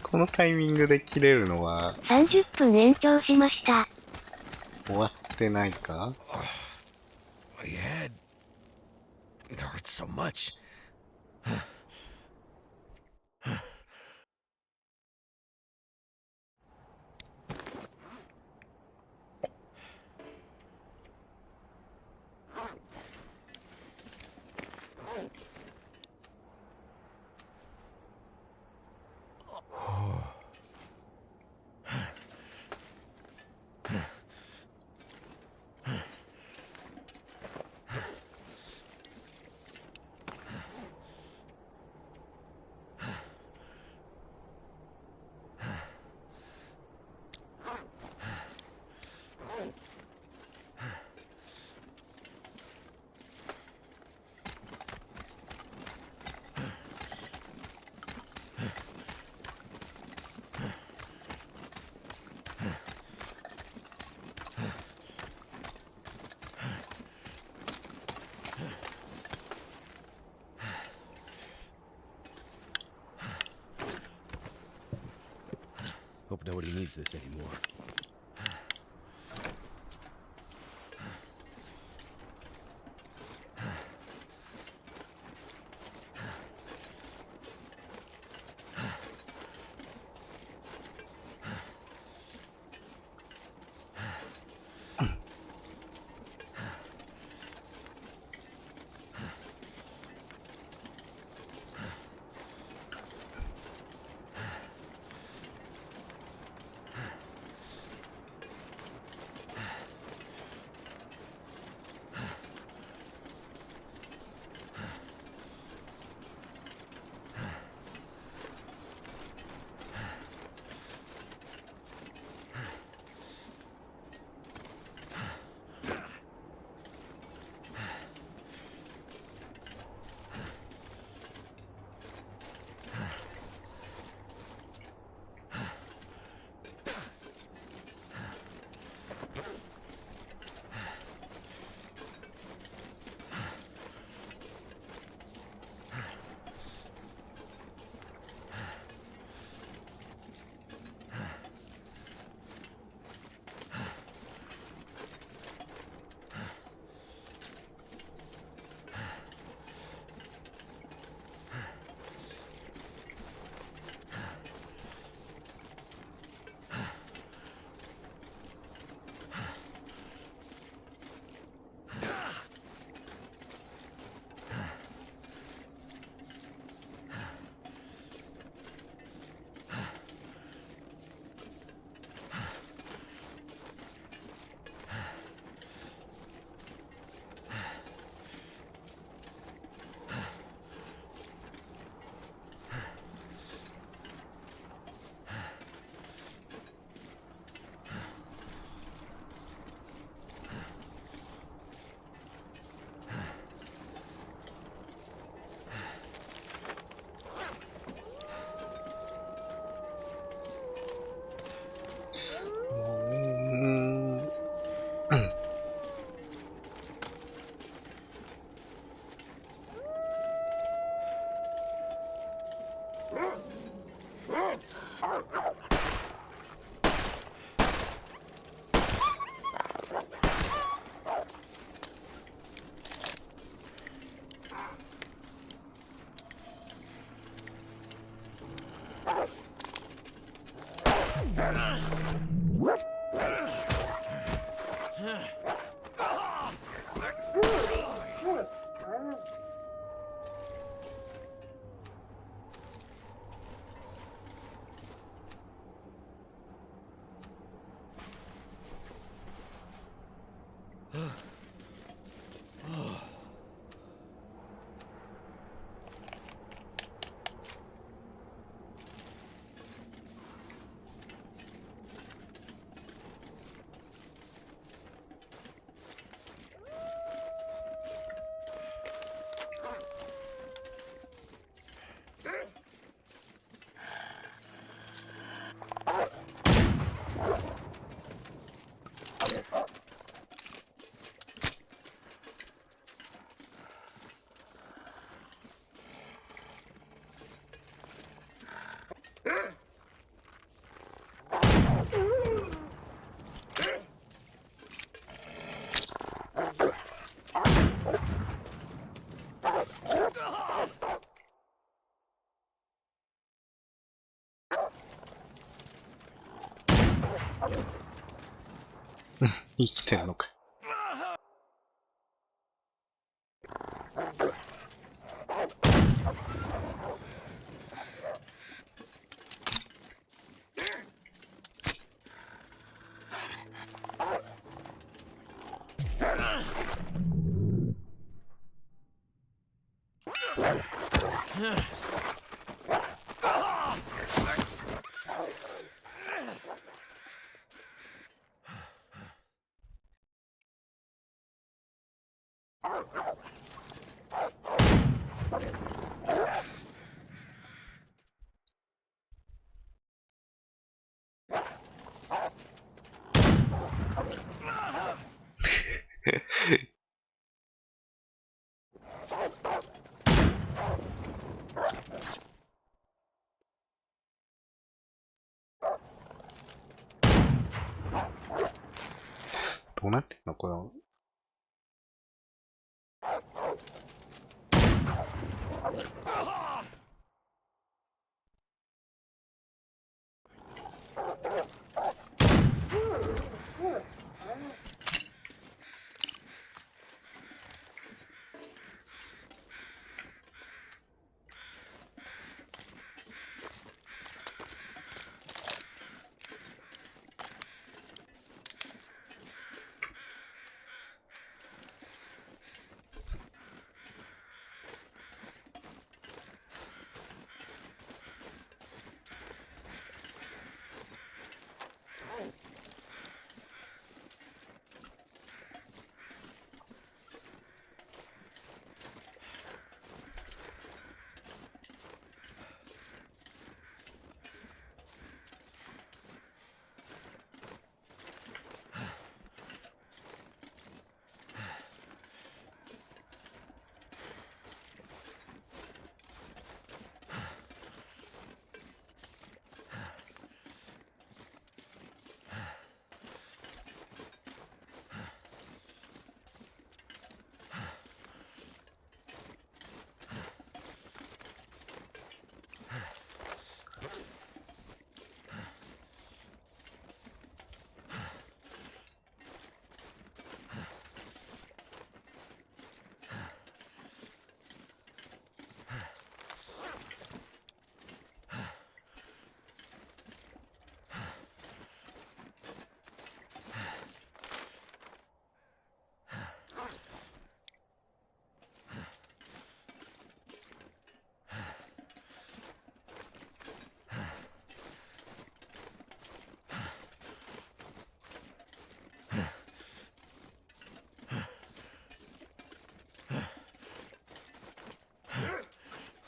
このタイミングで切れるのは30分延長しました。終わってないか？ My head. It hurts so much. Hope nobody needs this anymore. 生きてんのか。どうなってんのこの。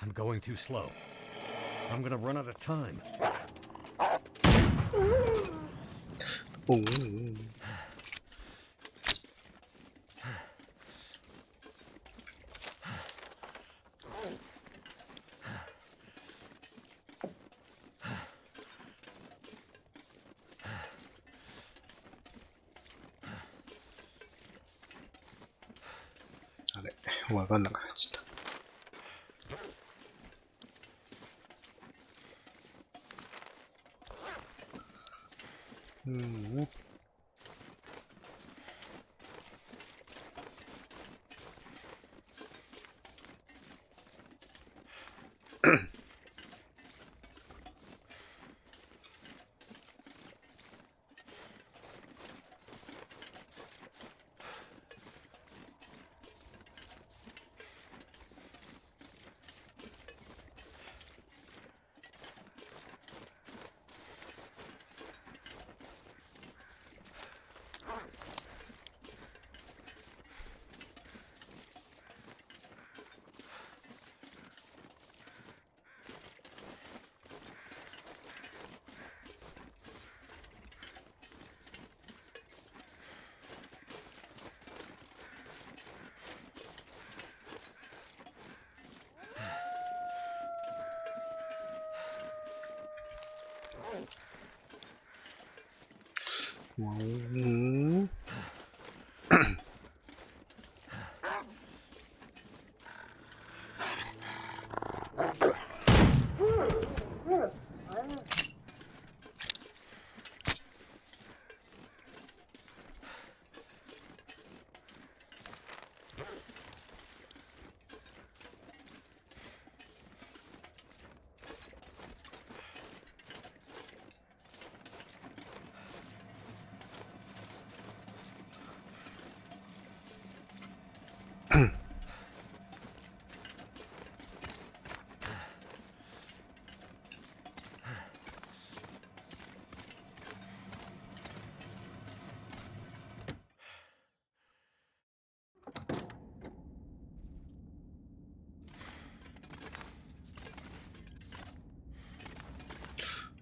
I'm going too slow. I'm gonna run out of time. おお。あれ、わかんなくなっちゃった。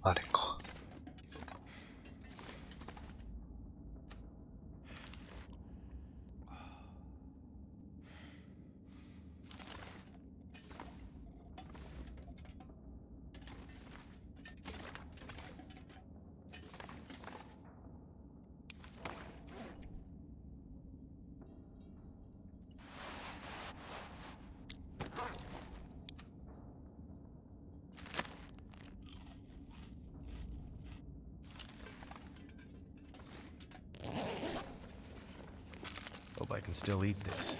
あれか。Hope I can still eat this.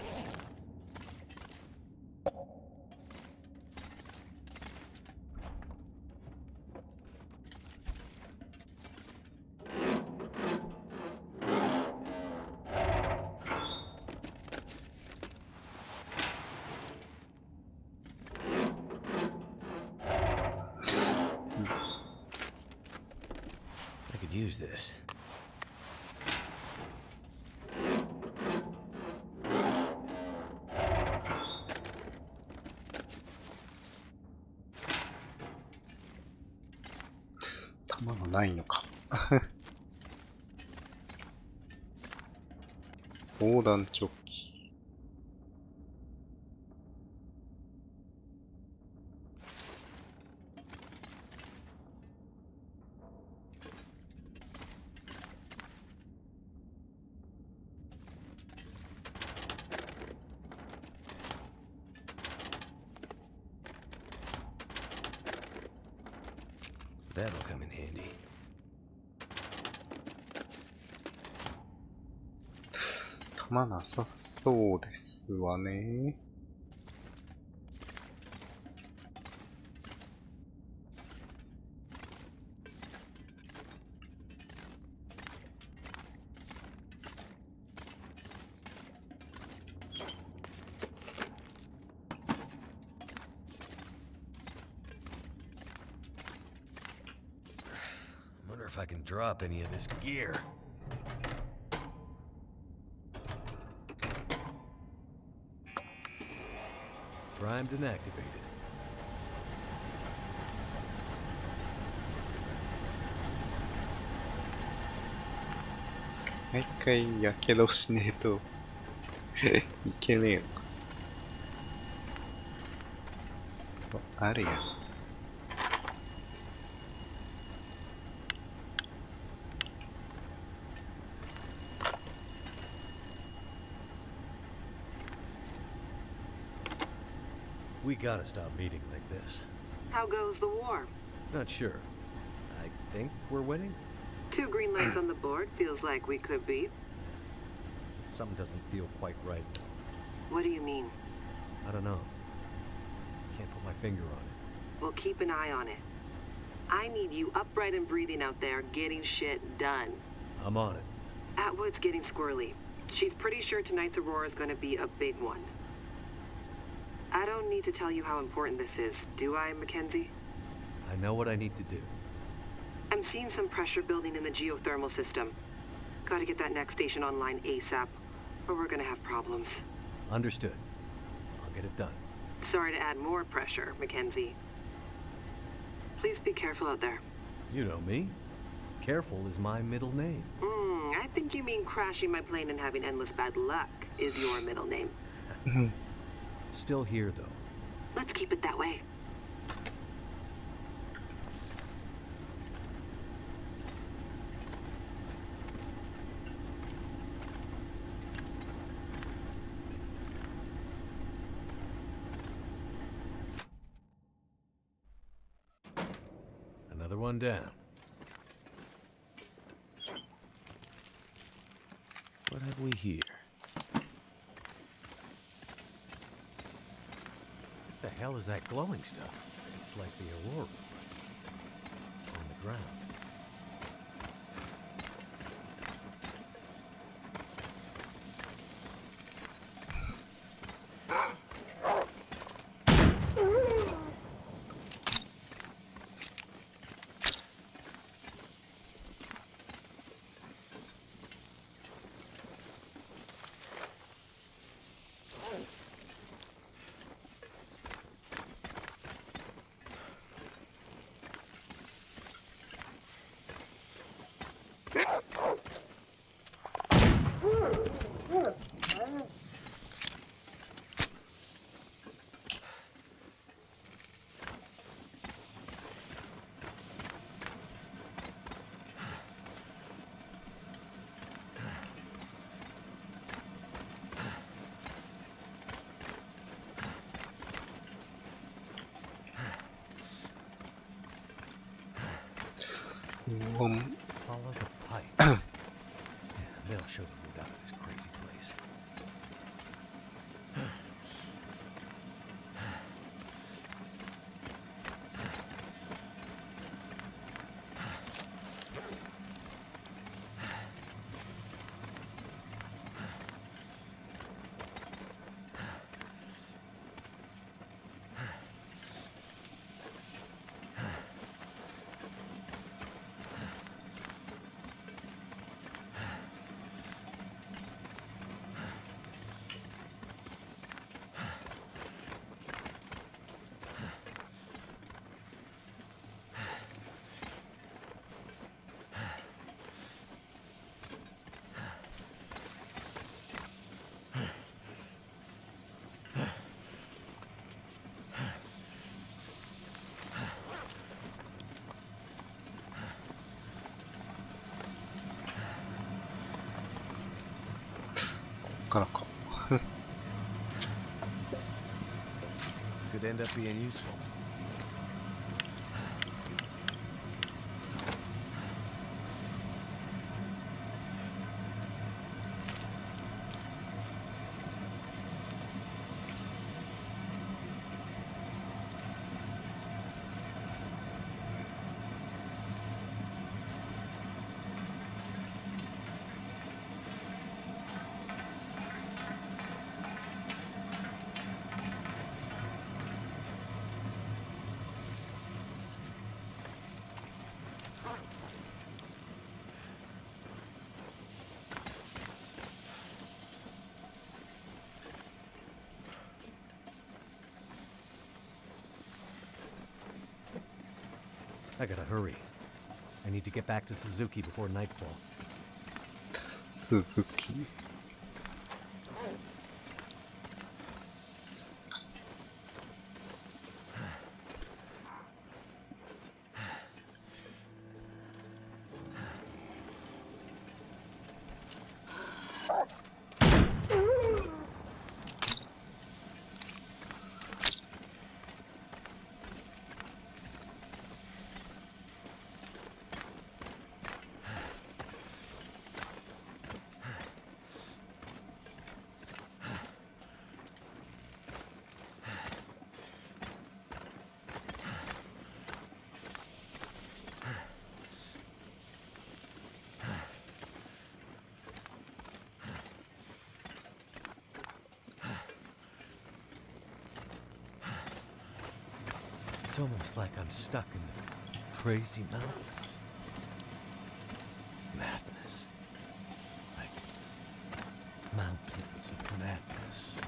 I could use this.弾がないのか。防弾チョッキ。That'll come in handy. 弾なさそうですわね。Wonder if I can drop any of this gear. Primed and activated. 毎回やけどしねえといけねえのか。あるやん。We gotta stop meeting like this. How goes the war? Not sure. I think we're winning? 2 green lights on the board. Feels like we could be. Something doesn't feel quite right. What do you mean? I don't know. Can't put my finger on it. Well, keep an eye on it. I need you upright and breathing out there, getting shit done. I'm on it. Atwood's getting squirrely. She's pretty sure tonight's Aurora is going to be a big one. I don't need to tell you how important this is, do I, Mackenzie? I know what I need to do. I'm seeing some pressure building in the geothermal system. Gotta get that next station online ASAP, or we're gonna have problems. Understood. I'll get it done. Sorry to add more pressure, Mackenzie. Please be careful out there. You know me. Careful is my middle name. I think you mean crashing my plane and having endless bad luck is your middle name. Still here, though. Let's keep it that way. Another one down. What have we here? What the hell is that glowing stuff? It's like the Aurora. On the ground. Follow the pipes. Yeah, they'll show the route out of this crazy place. Could end up being useful. I gotta hurry. I need to get back to Suzuki before nightfall. Suzuki. It's almost like I'm stuck in the crazy mountains. Madness. Like mountains of madness.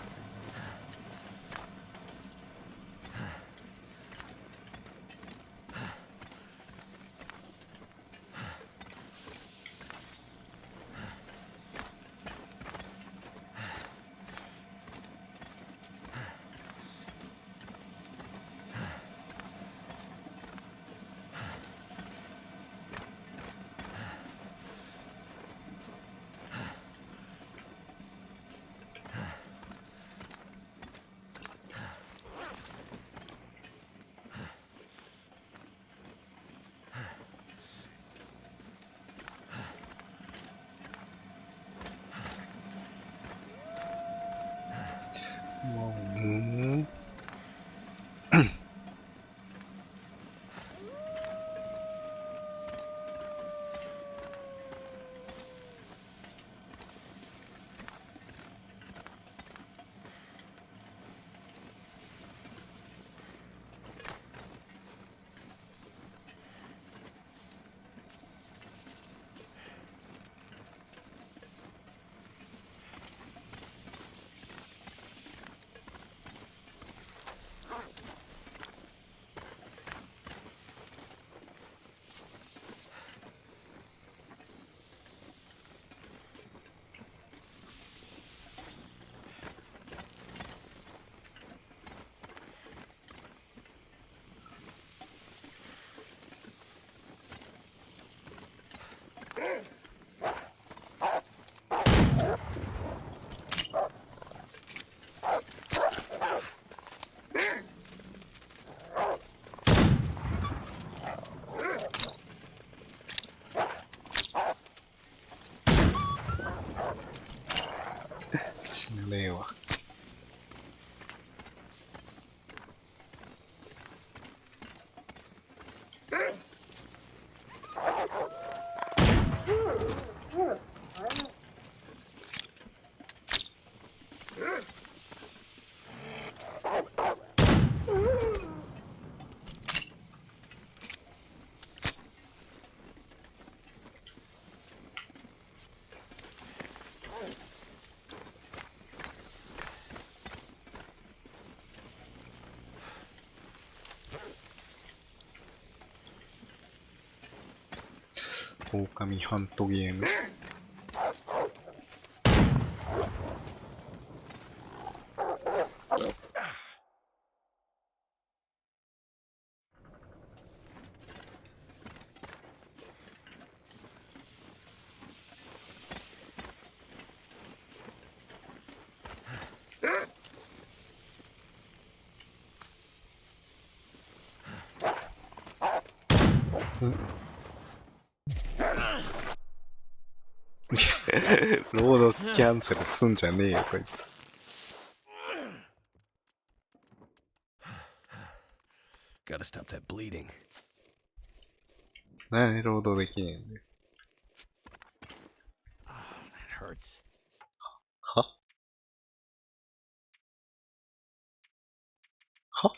狼ハントゲーム。ロードキャンセルすんじゃねえよ、こいつ。Gotta stop that bleeding. なんでロードできねえんだよ。That hurts. はは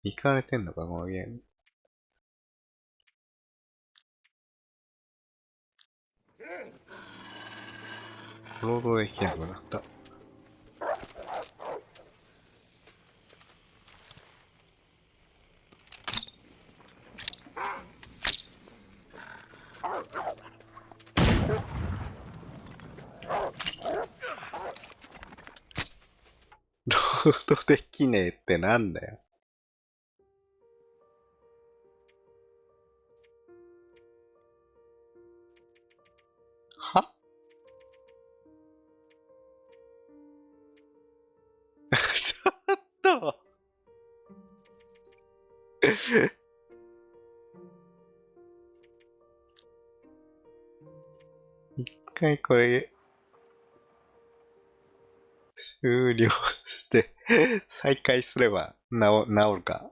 行かれてんのか、このゲーム。ロードできなくなった。ロードできねえってなんだよ。はちょっと一回これ終了して再開すれば治るか。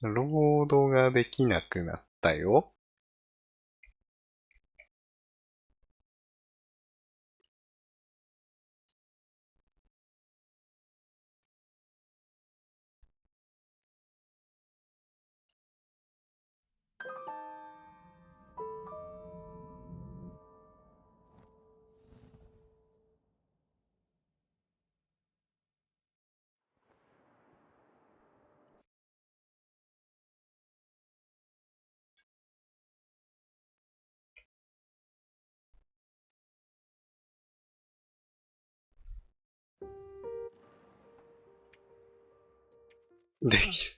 ロードができなくなったよ。でき、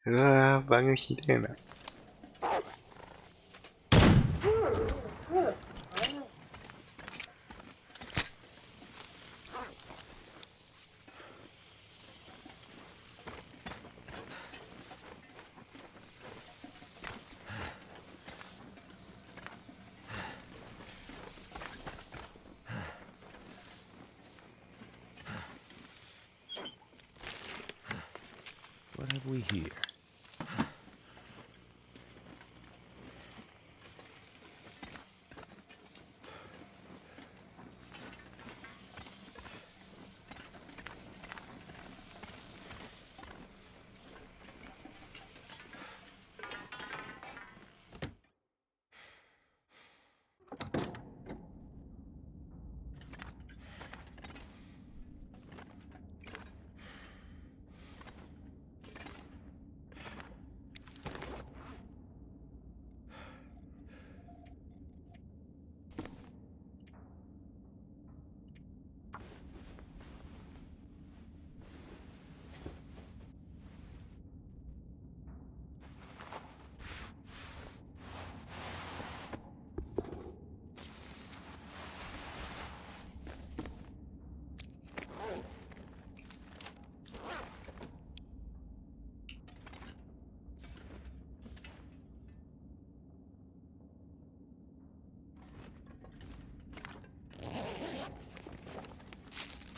うわぁ、バグひでえな。What have we here?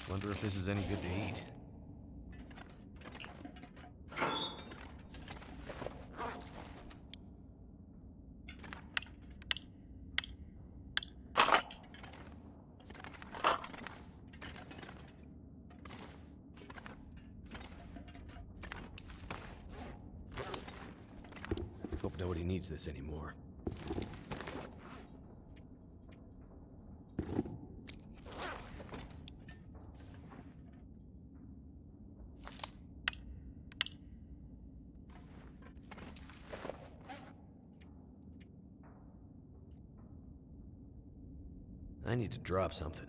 Wonder if this is any good to eat. Hope nobody needs this anymore. I need to drop something.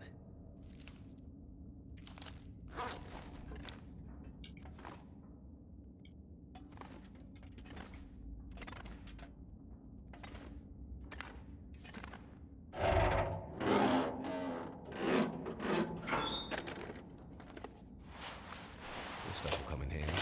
This stuff will come in handy.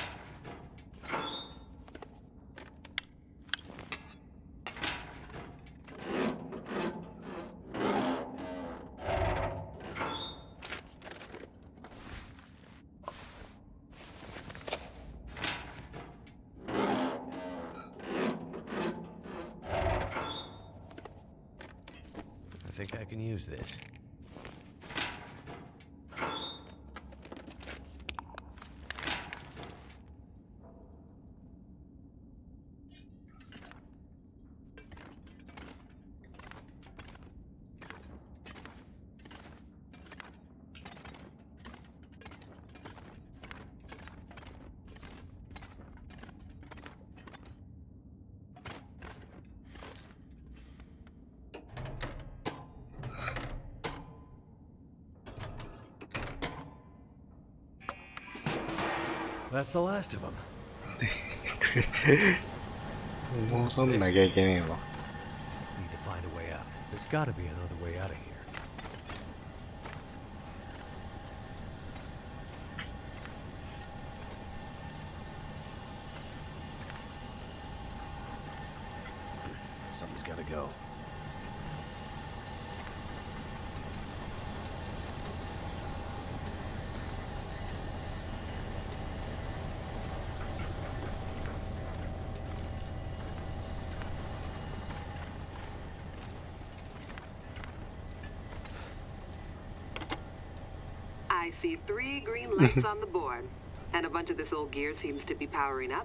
I think I can use this. That's the last of them. 戻んなきゃいけねえわ。 Need to find a way out. There's gotta be another way out of here. Something's gotta go. I see 3 green lights on the board, and a bunch of this old gear seems to be powering up.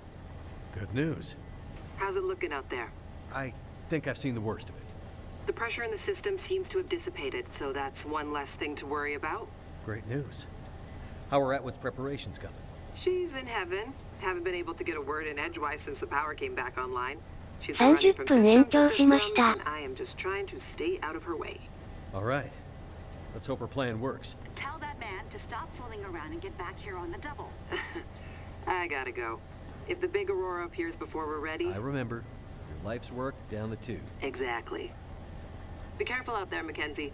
Good news. How's it looking out there? I think I've seen the worst of it. The pressure in the system seems to have dissipated, so that's one less thing to worry about. Great news. How are Atwood's preparations coming? She's in heaven. Haven't been able to get a word in edgewise since the power came back online. She's been running from system to system, and I am just trying to stay out of her way. All right. Let's hope her plan works. Tell that man to stop fooling around and get back here on the double. I gotta go. If the big Aurora appears before we're ready... I remember. Your life's work down the tube. Exactly. Be careful out there, Mackenzie.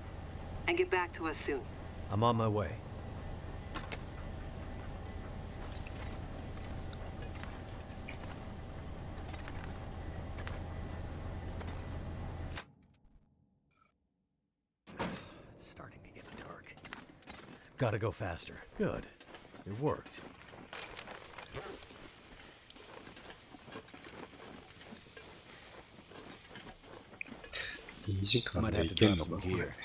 And get back to us soon. I'm on my way. It's starting to get dark. Gotta go faster. Good. It worked. Might have to drop some gear.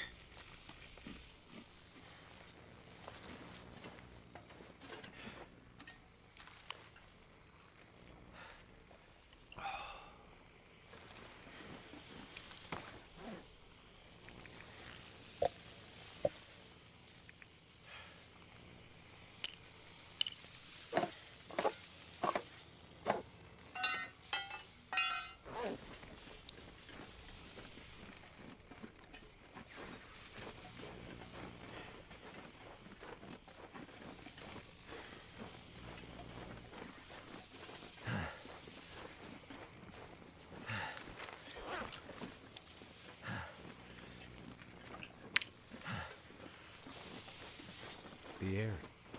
The air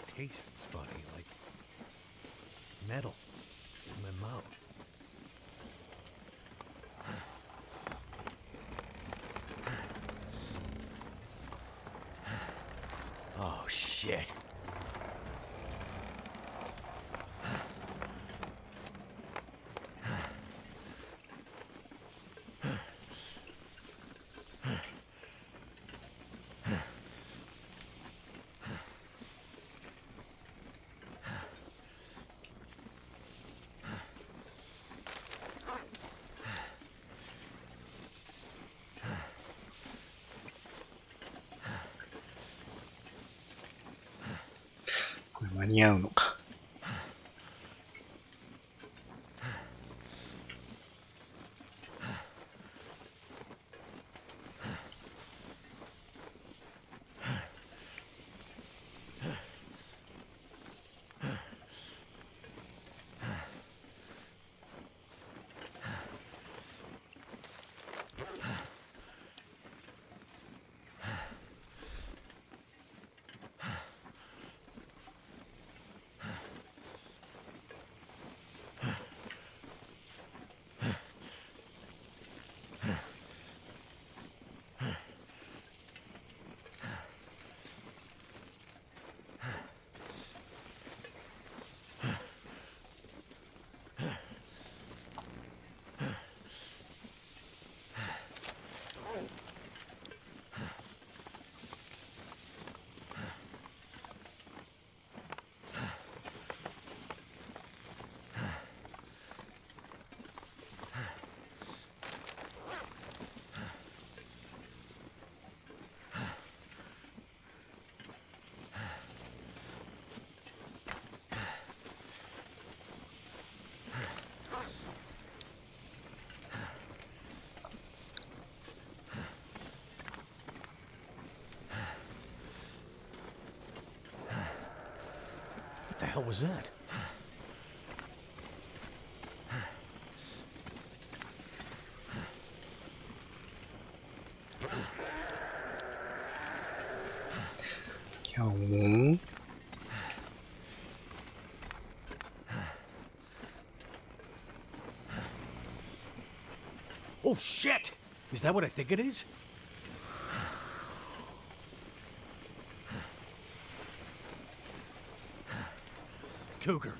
tastes funny, like metal in my mouth. Oh, shit. 間に合うのか。What the hell was that? Oh shit! Is that what I think it is? Cougar.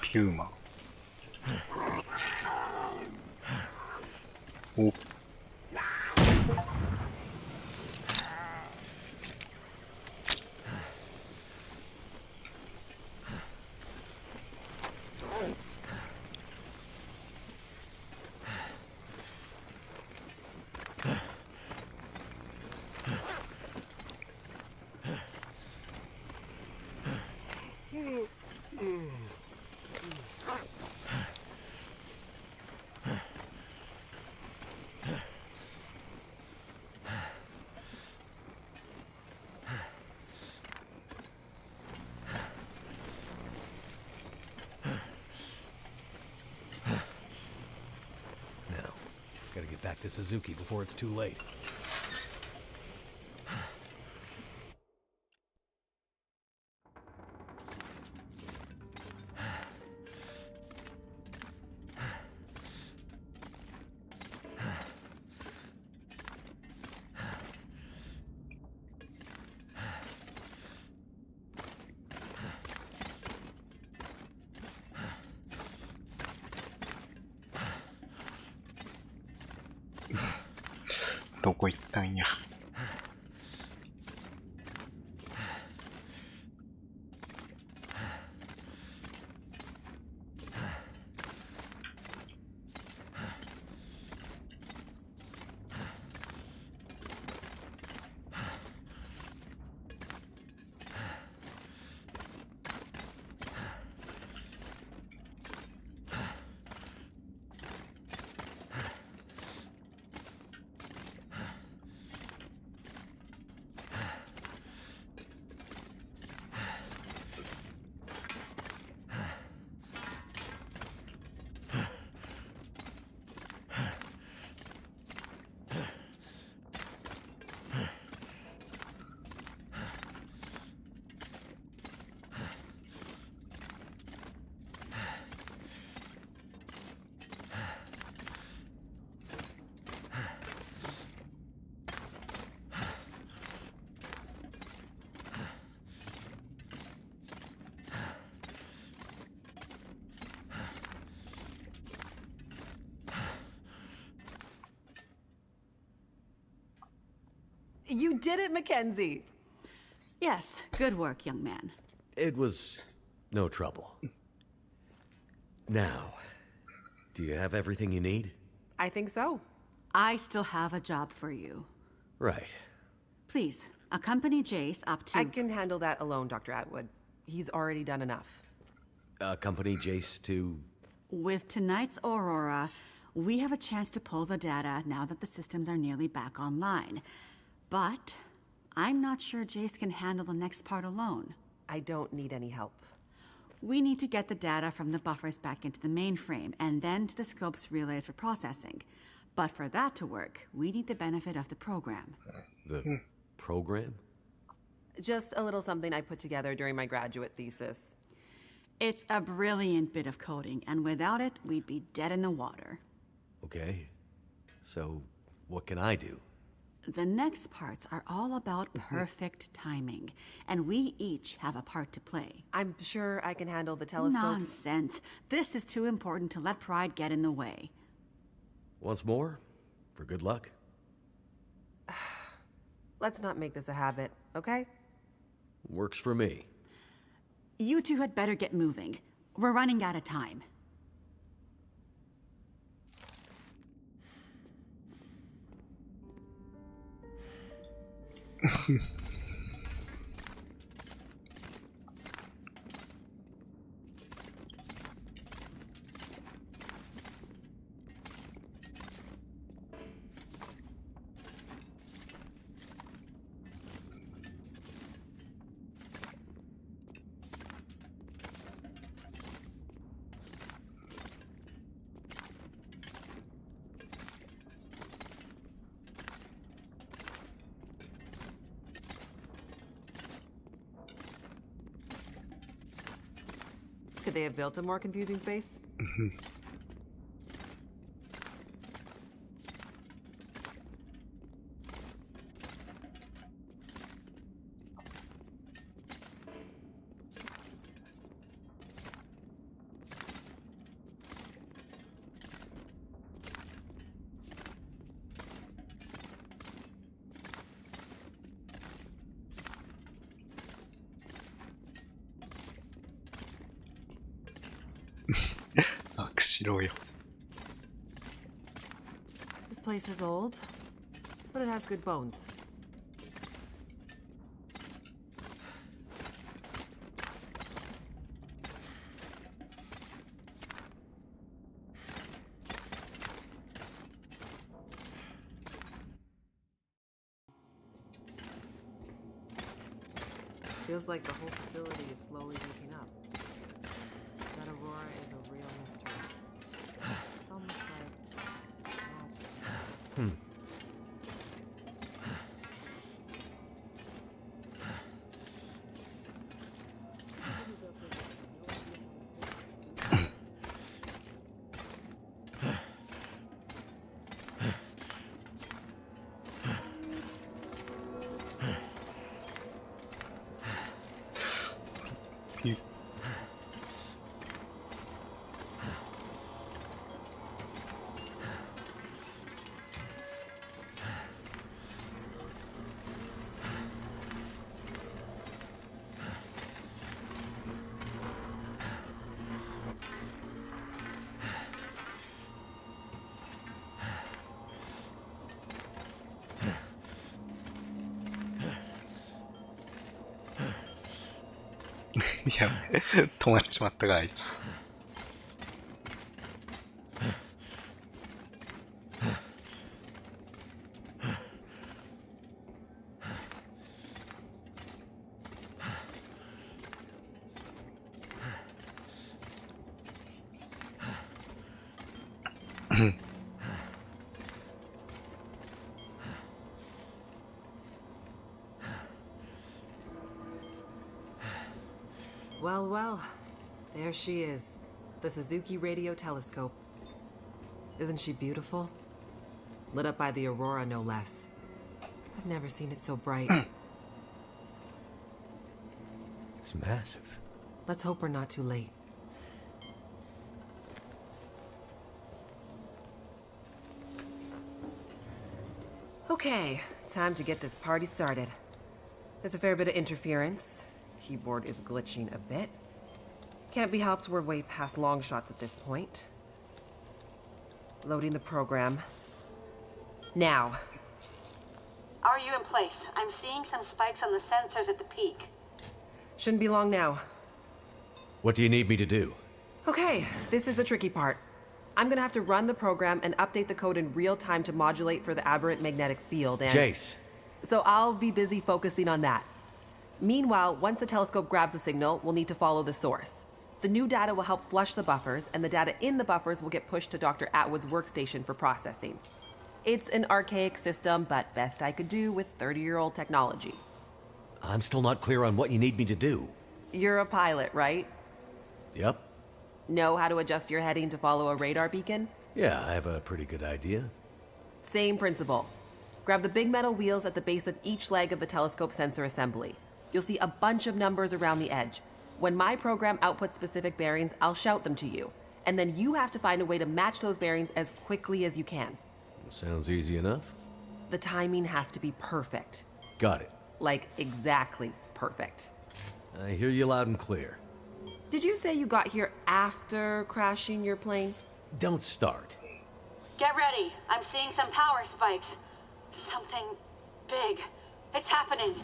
ピューマ。お。Now, gotta get back to Suzuki before it's too late.どこ行ったんや。You did it, Mackenzie. Yes, good work, young man. It was no trouble. Now, do you have everything you need? I think so. I still have a job for you. Right. Please, Accompany Jace up to... I can handle that alone, Dr. Atwood. He's already done enough. Accompany Jace to... With tonight's Aurora, we have a chance to pull the data now that the systems are nearly back online. But I'm not sure Jace can handle the next part alone. I don't need any help. We need to get the data from the buffers back into the mainframe, and then to the scope's relays for processing. But for that to work, we need the benefit of the program. The program? Just a little something I put together during my graduate thesis. It's a brilliant bit of coding, and without it, we'd be dead in the water. Okay. So, what can I do? The next parts are all about perfect timing, and we each have a part to play. I'm sure I can handle the telescope. Nonsense. This is too important to let pride get in the way. Once more, for good luck. Let's not make this a habit, okay? Works for me. You two had better get moving. We're running out of time. Could they have built a more confusing space? This place is old, but it has good bones. Feels like the whole facility is slowly waking up. That Aurora is a real mystery. It's almost like...いや、止まっちまったか、あいつ。Well, well, there she is, the Suzuki Radio Telescope. Isn't she beautiful? Lit up by the Aurora, no less. I've never seen it so bright. It's massive. Let's hope we're not too late. Okay, time to get this party started. There's a fair bit of interference. Keyboard is glitching a bit. Can't be helped, we're way past long shots at this point. Loading the program. Now. Are you in place? I'm seeing some spikes on the sensors at the peak. Shouldn't be long now. What do you need me to do? Okay, this is the tricky part. I'm gonna have to run the program and update the code in real time to modulate for the aberrant magnetic field and... Jace. So I'll be busy focusing on that. Meanwhile, once the telescope grabs a signal, we'll need to follow the source. The new data will help flush the buffers, and the data in the buffers will get pushed to Dr. Atwood's workstation for processing. It's an archaic system, but best I could do with 30-year-old technology. I'm still not clear on what you need me to do. You're a pilot, right? Yep. Know how to adjust your heading to follow a radar beacon? Yeah, I have a pretty good idea. Same principle. Grab the big metal wheels at the base of each leg of the telescope sensor assembly. You'll see a bunch of numbers around the edge. When my program outputs specific bearings, I'll shout them to you. And then you have to find a way to match those bearings as quickly as you can. Sounds easy enough. The timing has to be perfect. Got it. Like, exactly perfect. I hear you loud and clear. Did you say you got here after crashing your plane? Don't start. Get ready. I'm seeing some power spikes. Something big. It's happening.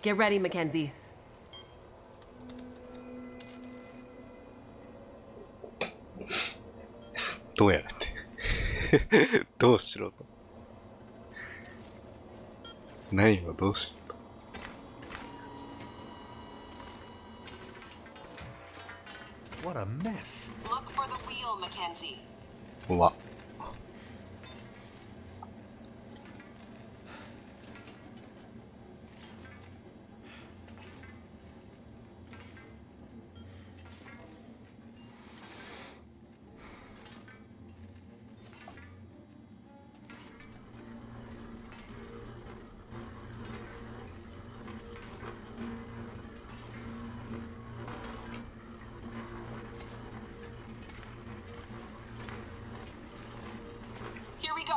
Get ready, Mackenzie. どうやってどうしろと何をどうしろと What a mess. Look for the wheel, Mackenzie. うわ Here we go.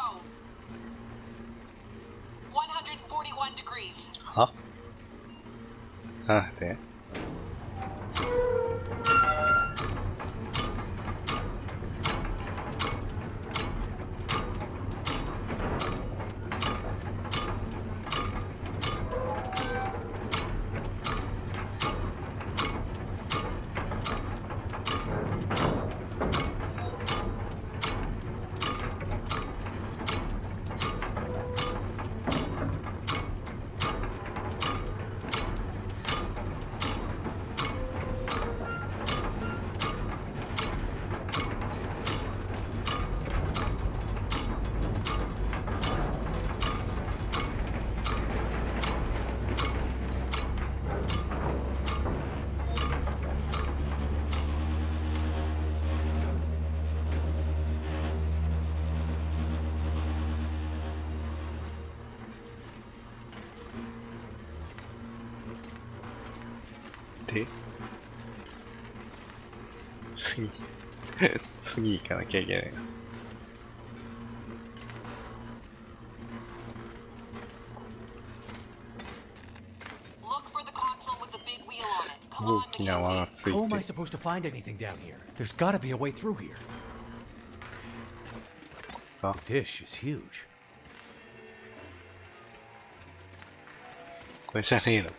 141 degrees. はなんで で次次行かなきゃいけないな Look for the console with the big wheel on it. Come 大 on, きな輪が Mackenzie. つい How am I て supposed to find anything down here? There's gotta be a way through here. あ The dish is huge. これじゃねえの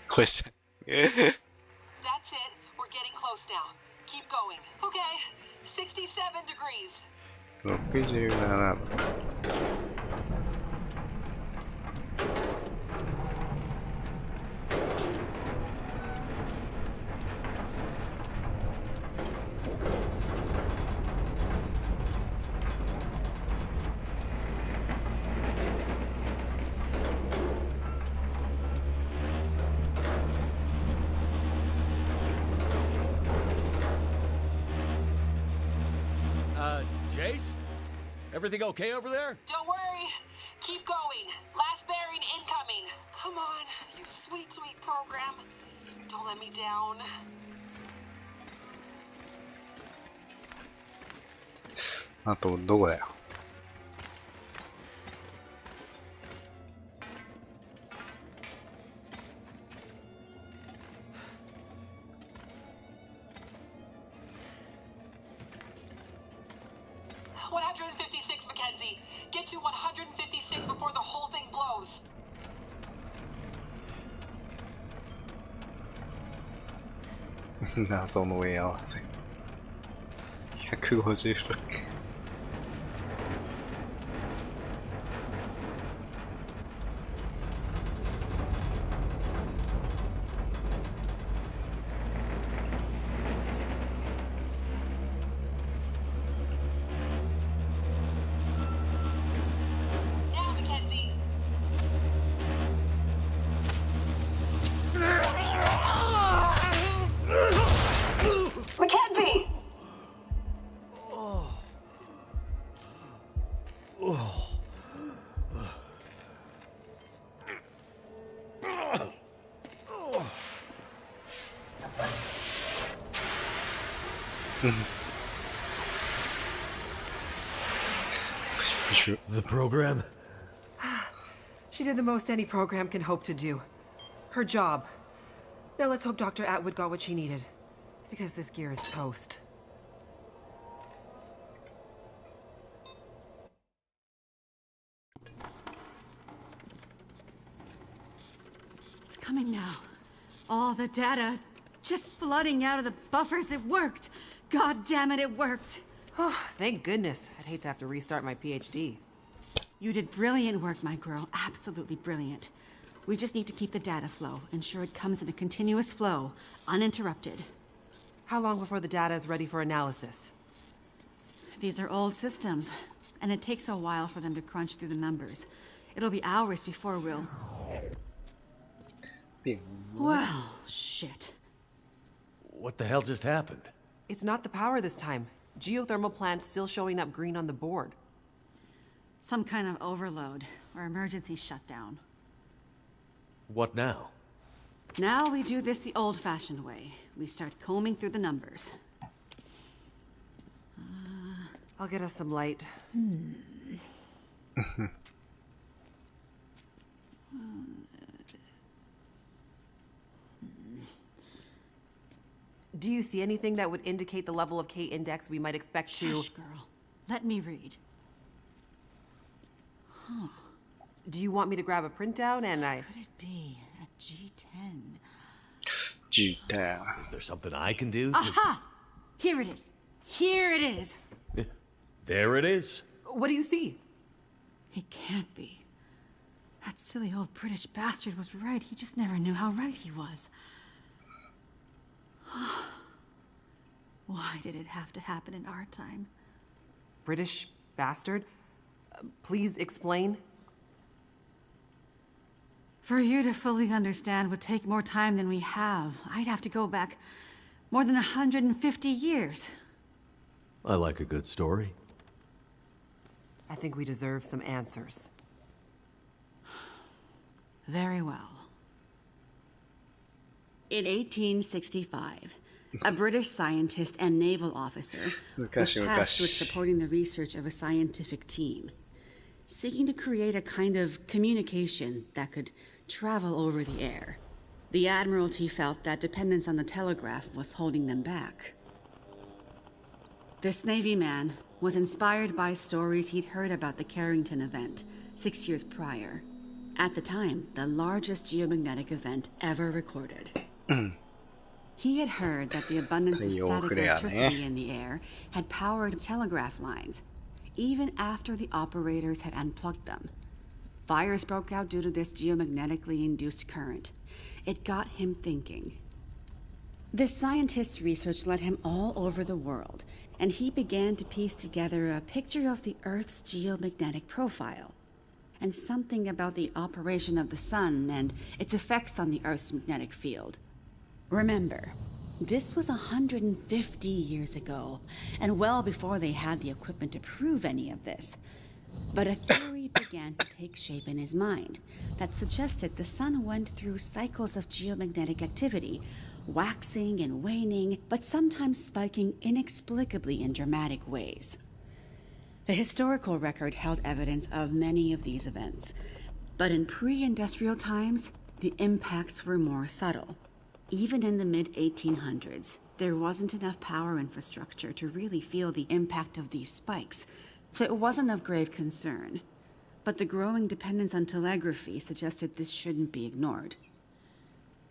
これじゃ That's it. We're getting close now. Keep going. Okay. 67 degrees. 67度 Jace? Everything okay over there? Don't worry. Keep going. Last bearing incoming. Come on, you sweet, sweet program. Don't let me down. あとどこだよ 156, Mackenzie. Get to 156 before the whole thing blows.謎の絵合わせ。156。Now, Mackenzie. Mackenzie! The program? She did the most any program can hope to do. Her job. Now let's hope Dr. Atwood got what she needed. Because this gear is toast. It's coming now. All the data just flooding out of the buffers. It worked. God damn it, it worked. Oh, thank goodness. I'd hate to have to restart my PhD. You did brilliant work, my girl. Absolutely brilliant. We just need to keep the data flow, ensure it comes in a continuous flow, uninterrupted. How long before the data is ready for analysis? These are old systems, and it takes a while for them to crunch through the numbers. It'll be hours before we'll... Well, shit. What the hell just happened? It's not the power this time. Geothermal plant's still showing up green on the board. Some kind of overload, or emergency shutdown. What now? Now we do this the old-fashioned way. We start combing through the numbers. I'll get us some light. Do you see anything that would indicate the level of K-index we might expect to... Shush, girl. Let me read. Do you want me to grab a printout and I... Could it be a G10? G10. Is there something I can do to... Aha! Here it is. Here it is. There it is. What do you see? It can't be. That silly old British bastard was right. He just never knew how right he was. Why did it have to happen in our time? British bastard? Please explain. For you to fully understand would take more time than we have. I'd have to go back more than 150 years. I like a good story. I think we deserve some answers. Very well. In 1865, a British scientist and naval officer was tasked with supporting the research of a scientific team, seeking to create a kind of communication that could travel over the air. The Admiralty felt that dependence on the telegraph was holding them back. This Navy man was inspired by stories he'd heard about the Carrington event 6 years prior. At the time, the largest geomagnetic event ever recorded. He had heard that the abundance of static electricity in the air had powered telegraph lines, even after the operators had unplugged them. Fires broke out due to this geomagnetically induced current. It got him thinking. This scientist's research led him all over the world, and he began to piece together a picture of the Earth's geomagnetic profile, and something about the operation of the sun and its effects on the Earth's magnetic field. Remember, this was 150 years ago, and well before they had the equipment to prove any of this. But a theory began to take shape in his mind that suggested the sun went through cycles of geomagnetic activity, waxing and waning, but sometimes spiking inexplicably in dramatic ways. The historical record held evidence of many of these events, but in pre-industrial times, the impacts were more subtle. Even in the mid-1800s, there wasn't enough power infrastructure to really feel the impact of these spikes, so it wasn't of grave concern. But the growing dependence on telegraphy suggested this shouldn't be ignored.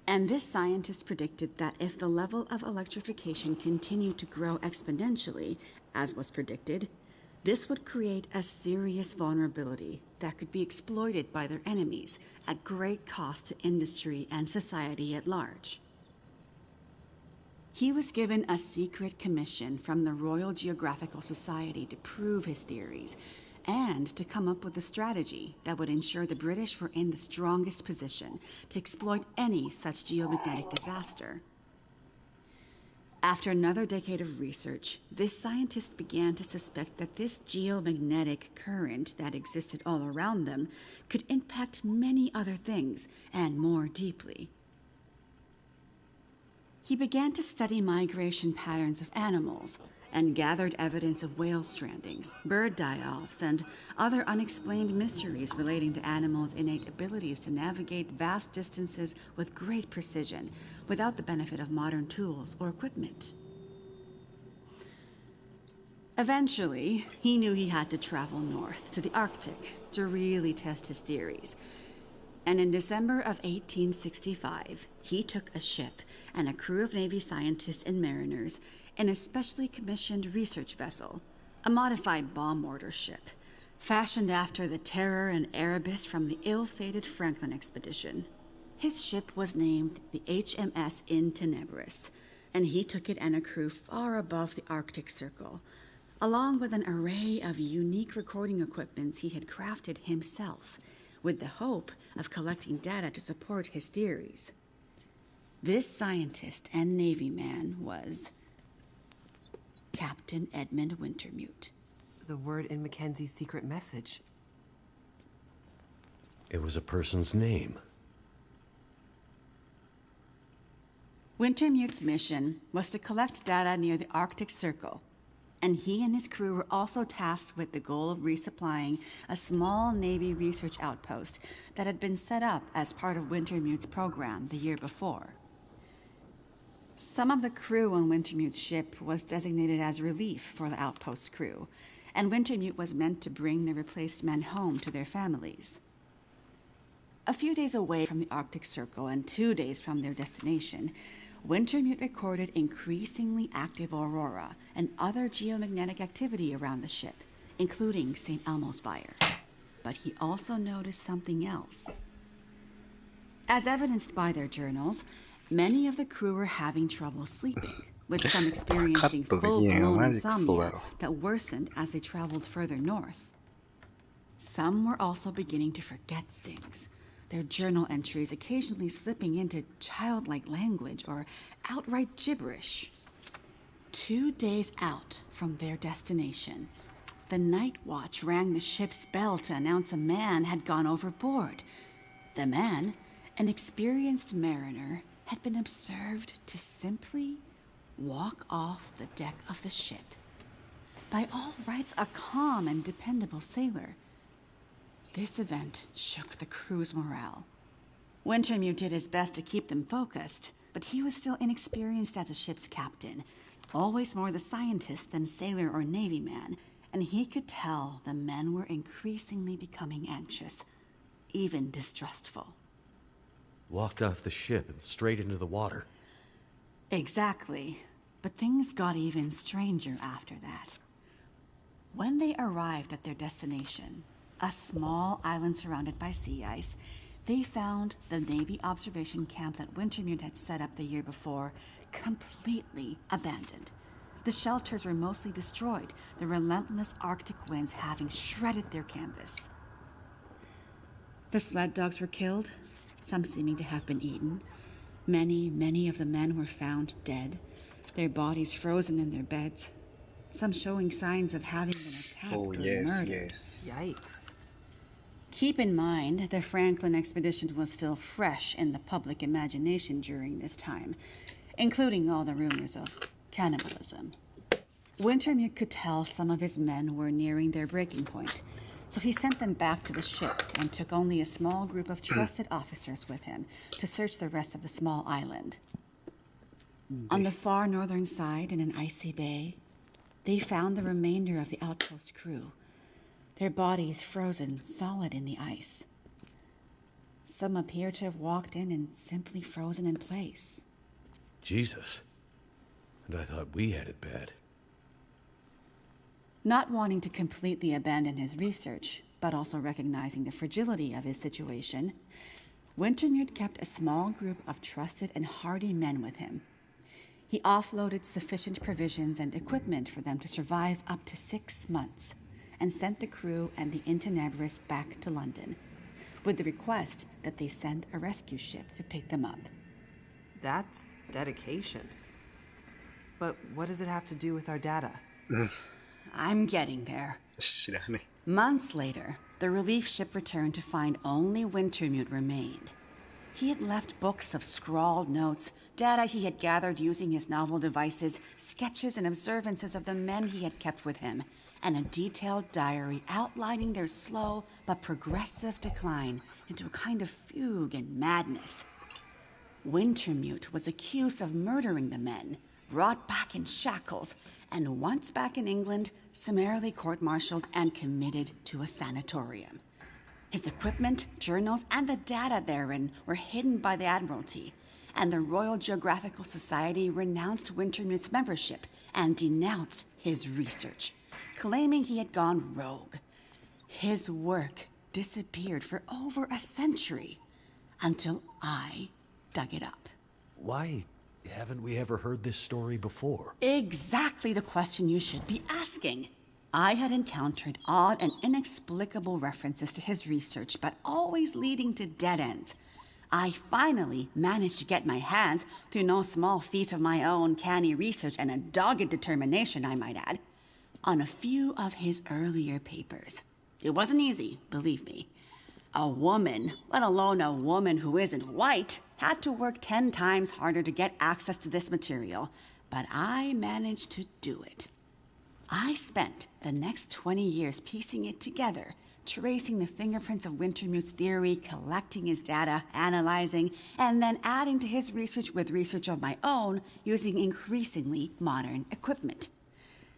And this scientist predicted that if the level of electrification continued to grow exponentially, as was predicted, this would create a serious vulnerability that could be exploited by their enemies at great cost to industry and society at large. He was given a secret commission from the Royal Geographical Society to prove his theories and to come up with a strategy that would ensure the British were in the strongest position to exploit any such geomagnetic disaster. After another decade of research, this scientist began to suspect that this geomagnetic current that existed all around them could impact many other things and more deeply. He began to study migration patterns of animals and gathered evidence of whale strandings, bird die-offs, and other unexplained mysteries relating to animals' innate abilities to navigate vast distances with great precision without the benefit of modern tools or equipment. Eventually, he knew he had to travel north to the Arctic to really test his theories. And in December of 1865, he took a ship and a crew of Navy scientists and mariners in a specially commissioned research vessel, a modified bomb mortar ship, fashioned after the Terror and Erebus from the ill-fated Franklin expedition. His ship was named the HMS In Tenebris, and he took it and a crew far above the Arctic Circle, along with an array of unique recording equipments he had crafted himself, with the hope of collecting data to support his theories. This scientist and Navy man was Captain Edmund Wintermute. The word in Mackenzie's secret message. It was a person's name. Wintermute's mission was to collect data near the Arctic Circle, and he and his crew were also tasked with the goal of resupplying a small Navy research outpost that had been set up as part of Wintermute's program the year before. Some of the crew on Wintermute's ship was designated as relief for the outpost crew, and Wintermute was meant to bring the replaced men home to their families. A few days away from the Arctic Circle and 2 days from their destination, Wintermute recorded increasingly active aurora and other geomagnetic activity around the ship, including St. Elmo's Fire. But he also noticed something else. As evidenced by their journals, many of the crew were having trouble sleeping, with some experiencing full-blown insomnia that worsened as they traveled further north. Some were also beginning to forget things, their journal entries occasionally slipping into childlike language or outright gibberish. 2 days out from their destination, the night watch rang the ship's bell to announce a man had gone overboard. The man, an experienced mariner, had been observed to simply walk off the deck of the ship. By all rights, a calm and dependable sailor. This event shook the crew's morale. Wintermute did his best to keep them focused, but he was still inexperienced as a ship's captain, always more the scientist than sailor or Navy man, and he could tell the men were increasingly becoming anxious, even distrustful. Walked off the ship and straight into the water. Exactly, but things got even stranger after that. When they arrived at their destination, a small island surrounded by sea ice, they found the Navy observation camp that Wintermute had set up the year before completely abandoned. The shelters were mostly destroyed, the relentless Arctic winds having shredded their canvas. The sled dogs were killed, some seeming to have been eaten. Many of the men were found dead, their bodies frozen in their beds, some showing signs of having been attacked or murdered. Yikes. Keep in mind, the Franklin expedition was still fresh in the public imagination during this time, including all the rumors of cannibalism. Wintermute could tell some of his men were nearing their breaking point, so he sent them back to the ship and took only a small group of trusted officers with him to search the rest of the small island. On the far northern side, in an icy bay, they found the remainder of the outpost crew, their bodies frozen solid in the ice. Some appear to have walked in and simply frozen in place. Jesus. And I thought we had it bad. Not wanting to completely abandon his research, but also recognizing the fragility of his situation, Wintermute kept a small group of trusted and hardy men with him. He offloaded sufficient provisions and equipment for them to survive up to 6 months, and sent the crew and the Intenebris back to London, with the request that they send a rescue ship to pick them up. That's dedication. But what does it have to do with our data? I'm getting there. 知らね Months later, the relief ship returned to find only Wintermute remained. He had left books of scrawled notes, data he had gathered using his novel devices, sketches and observances of the men he had kept with him, and a detailed diary outlining their slow but progressive decline into a kind of fugue and madness. Wintermute was accused of murdering the men, brought back in shackles, and once back in England, summarily court-martialed and committed to a sanatorium. His equipment, journals, and the data therein were hidden by the Admiralty, and the Royal Geographical Society renounced Wintermute's membership and denounced his research, claiming he had gone rogue. His work disappeared for over a century, until I dug it up. Why haven't we ever heard this story before? Exactly the question you should be asking. I had encountered odd and inexplicable references to his research, but always leading to dead ends. I finally managed to get my hands, through no small feat of my own canny research and a dogged determination, I might add, on a few of his earlier papers. It wasn't easy, believe me. A woman, let alone a woman who isn't white, had to work 10 times harder to get access to this material, but I managed to do it. I spent the next 20 years piecing it together, tracing the fingerprints of Wintermute's theory, collecting his data, analyzing, and then adding to his research with research of my own using increasingly modern equipment.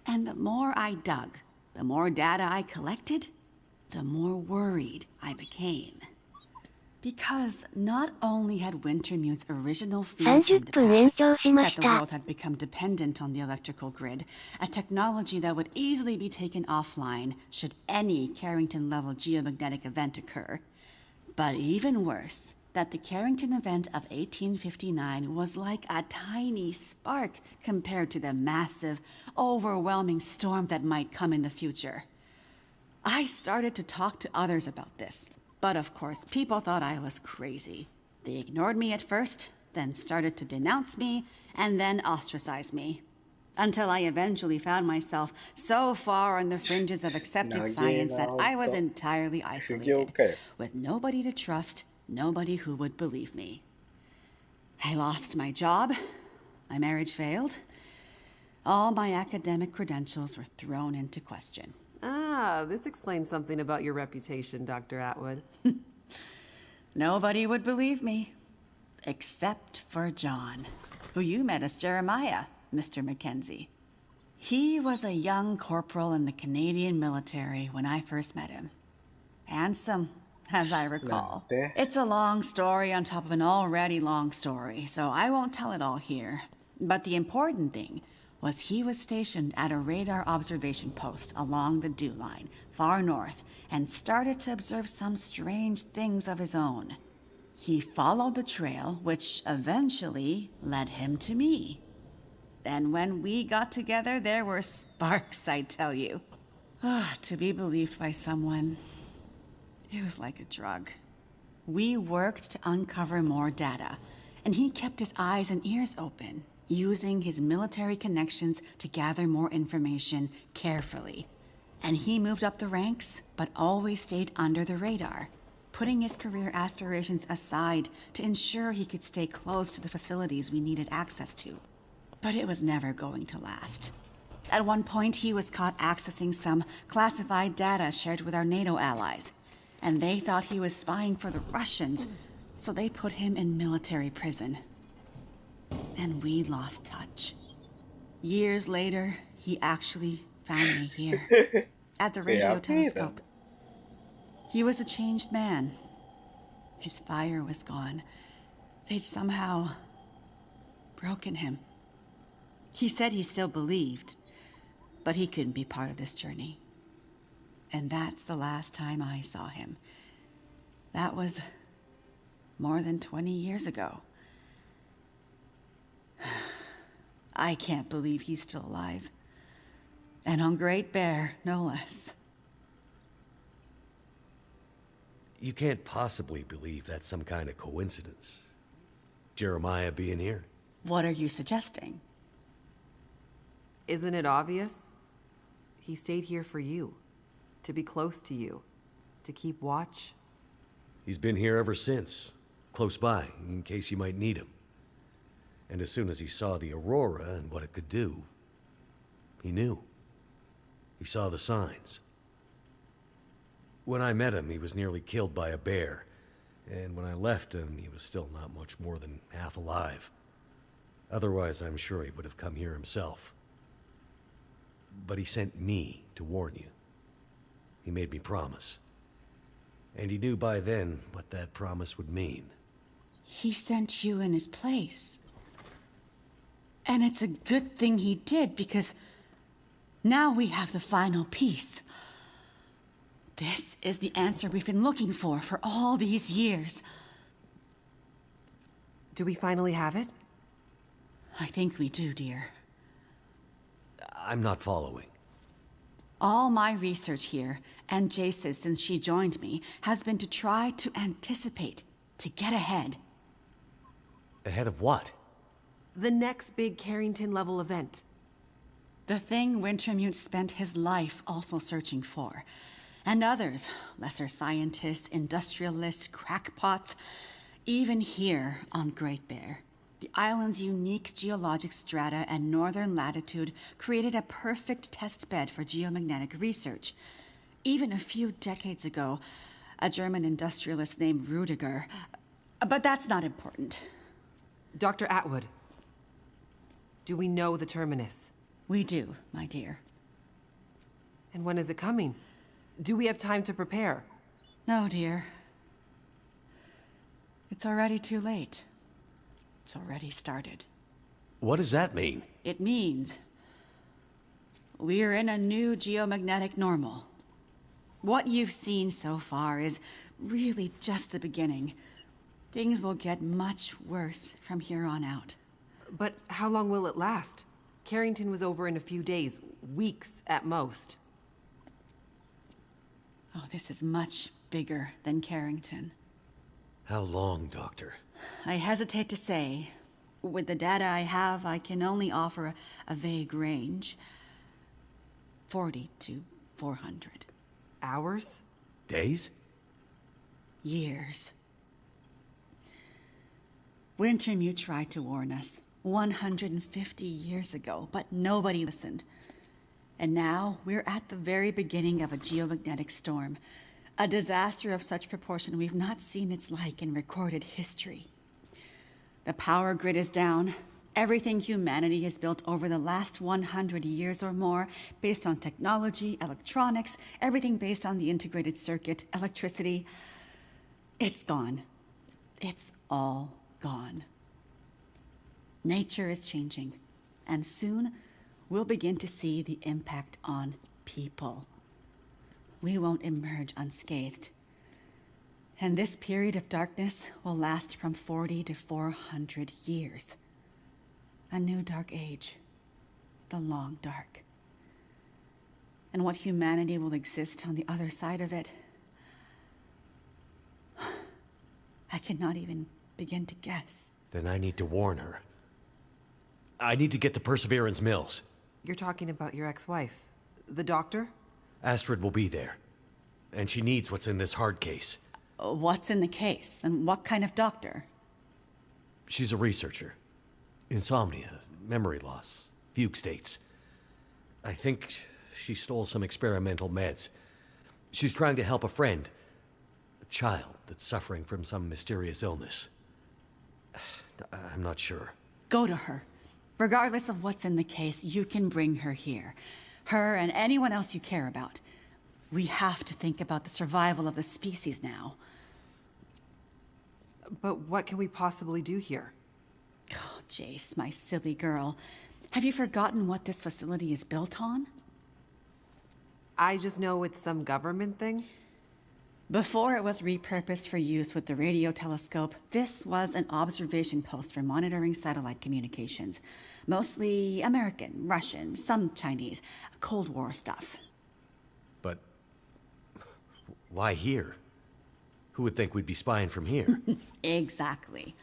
And the more I dug, the more data I collected, the more worried I became. Because not only had Wintermute's original fear come to 30分延 pass, 長しま that し the た。 world had become dependent on the electrical grid, a technology that would easily be taken offline should any Carrington-level geomagnetic event occur. But even worse, that the Carrington event of 1859 was like a tiny spark compared to the massive, overwhelming storm that might come in the future. I started to talk to others about this, but of course, people thought I was crazy. They ignored me at first, then started to denounce me, and then ostracize me. Until I eventually found myself so far on the fringes of accepted science that I was entirely isolated, with nobody to trust, nobody who would believe me. I lost my job, my marriage failed, all my academic credentials were thrown into question. Ah, this explains something about your reputation, Dr. Atwood. Nobody would believe me, except for John, who you met as Jeremiah, Mr. Mackenzie. He was a young corporal in the Canadian military when I first met him. Handsome, as I recall. It's a long story on top of an already long story, so I won't tell it all here. But the important thing was he was stationed at a radar observation post along the Dew Line, far north, and started to observe some strange things of his own. He followed the trail, which eventually led him to me. Then when we got together, there were sparks, I tell you. To be believed by someone, it was like a drug. We worked to uncover more data, and he kept his eyes and ears open, using his military connections to gather more information carefully. And he moved up the ranks, but always stayed under the radar, putting his career aspirations aside to ensure he could stay close to the facilities we needed access to. But it was never going to last. At one point, he was caught accessing some classified data shared with our NATO allies, and they thought he was spying for the Russians, so they put him in military prison. And we lost touch. Years later, he actually found me here, at the radio telescope, He was a changed man. His fire was gone. They'd somehow broken him. He said he still believed, but he couldn't be part of this journey. And that's the last time I saw him. That was more than 20 years ago. I can't believe he's still alive. And on Great Bear, no less. You can't possibly believe that's some kind of coincidence. Jeremiah being here? What are you suggesting? Isn't it obvious? He stayed here for you, to be close to you, to keep watch. He's been here ever since, close by, in case you might need him. And as soon as he saw the Aurora and what it could do, he knew. He saw the signs. When I met him, he was nearly killed by a bear. And when I left him, he was still not much more than half alive. Otherwise, I'm sure he would have come here himself. But he sent me to warn you. He made me promise. And he knew by then what that promise would mean. He sent you in his place. And it's a good thing he did, because now we have the final piece. This is the answer we've been looking for all these years. Do we finally have it? I think we do, dear. I'm not following. All my research here, and Jace's since she joined me, has been to try to anticipate, to get ahead. Ahead of what? The next big Carrington-level event. The thing Wintermute spent his life also searching for. And others, lesser scientists, industrialists, crackpots, even here on Great Bear. The island's unique geologic strata and northern latitude created a perfect test bed for geomagnetic research. Even a few decades ago, a German industrialist named Rudiger. But that's not important. Dr. Atwood, do we know the terminus? We do, my dear. And when is it coming? Do we have time to prepare? No, dear. It's already too late. It's already started. What does that mean? It means we're in a new geomagnetic normal. What you've seen so far is really just the beginning. Things will get much worse from here on out. But how long will it last? Carrington was over in a few days, weeks at most. Oh, this is much bigger than Carrington. How long, Doctor? I hesitate to say. With the data I have, I can only offer a vague range. 40 to 400. Hours? Days? Years. Wintermute tried to warn us 150 years ago, but nobody listened. And now we're at the very beginning of a geomagnetic storm. A disaster of such proportion we've not seen its like in recorded history. The power grid is down. Everything humanity has built over the last 100 years or more, based on technology, electronics, everything based on the integrated circuit, electricity, it's gone. It's all gone. Nature is changing, and soon we'll begin to see the impact on people. We won't emerge unscathed. And this period of darkness will last from 40 to 400 years. A new dark age, the LongDark. And what humanity will exist on the other side of it, I cannot even begin to guess. Then I need to warn her. I need to get to Perseverance Mills. You're talking about your ex-wife, the doctor? Astrid will be there. And she needs what's in this hard case. What's in the case, and what kind of doctor? She's a researcher. Insomnia, memory loss, fugue states. I think she stole some experimental meds. She's trying to help a friend. A child that's suffering from some mysterious illness. I'm not sure. Go to her. Regardless of what's in the case, you can bring her here. Her and anyone else you care about. We have to think about the survival of the species now. But what can we possibly do here? Oh, Jace, my silly girl. Have you forgotten what this facility is built on? I just know it's some government thing. Before it was repurposed for use with the radio telescope, this was an observation post for monitoring satellite communications. Mostly American, Russian, some Chinese, Cold War stuff. But why here? Who would think we'd be spying from here? Exactly.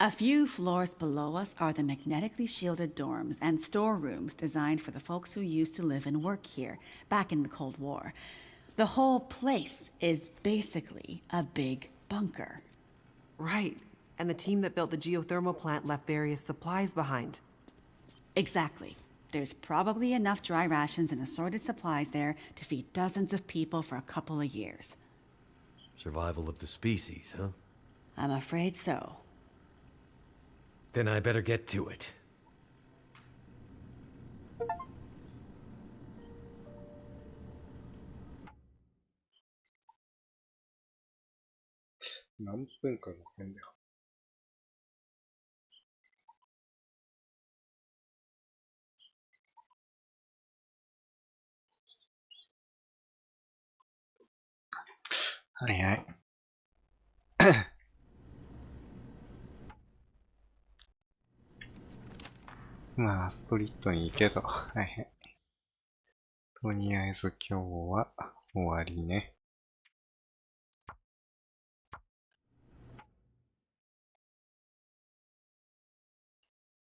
A few floors below us are the magnetically shielded dorms and storerooms designed for the folks who used to live and work here, back in the Cold War. The whole place is basically a big bunker. Right. And the team that built the geothermal plant left various supplies behind. Exactly. There's probably enough dry rations and assorted supplies there to feed dozens of people for a couple of years. Survival of the species, huh? I'm afraid so. Then I better get to it.何分かの辺で。はいはい。まあ、ストリートに行けど。はいはい。とりあえず今日は終わりね。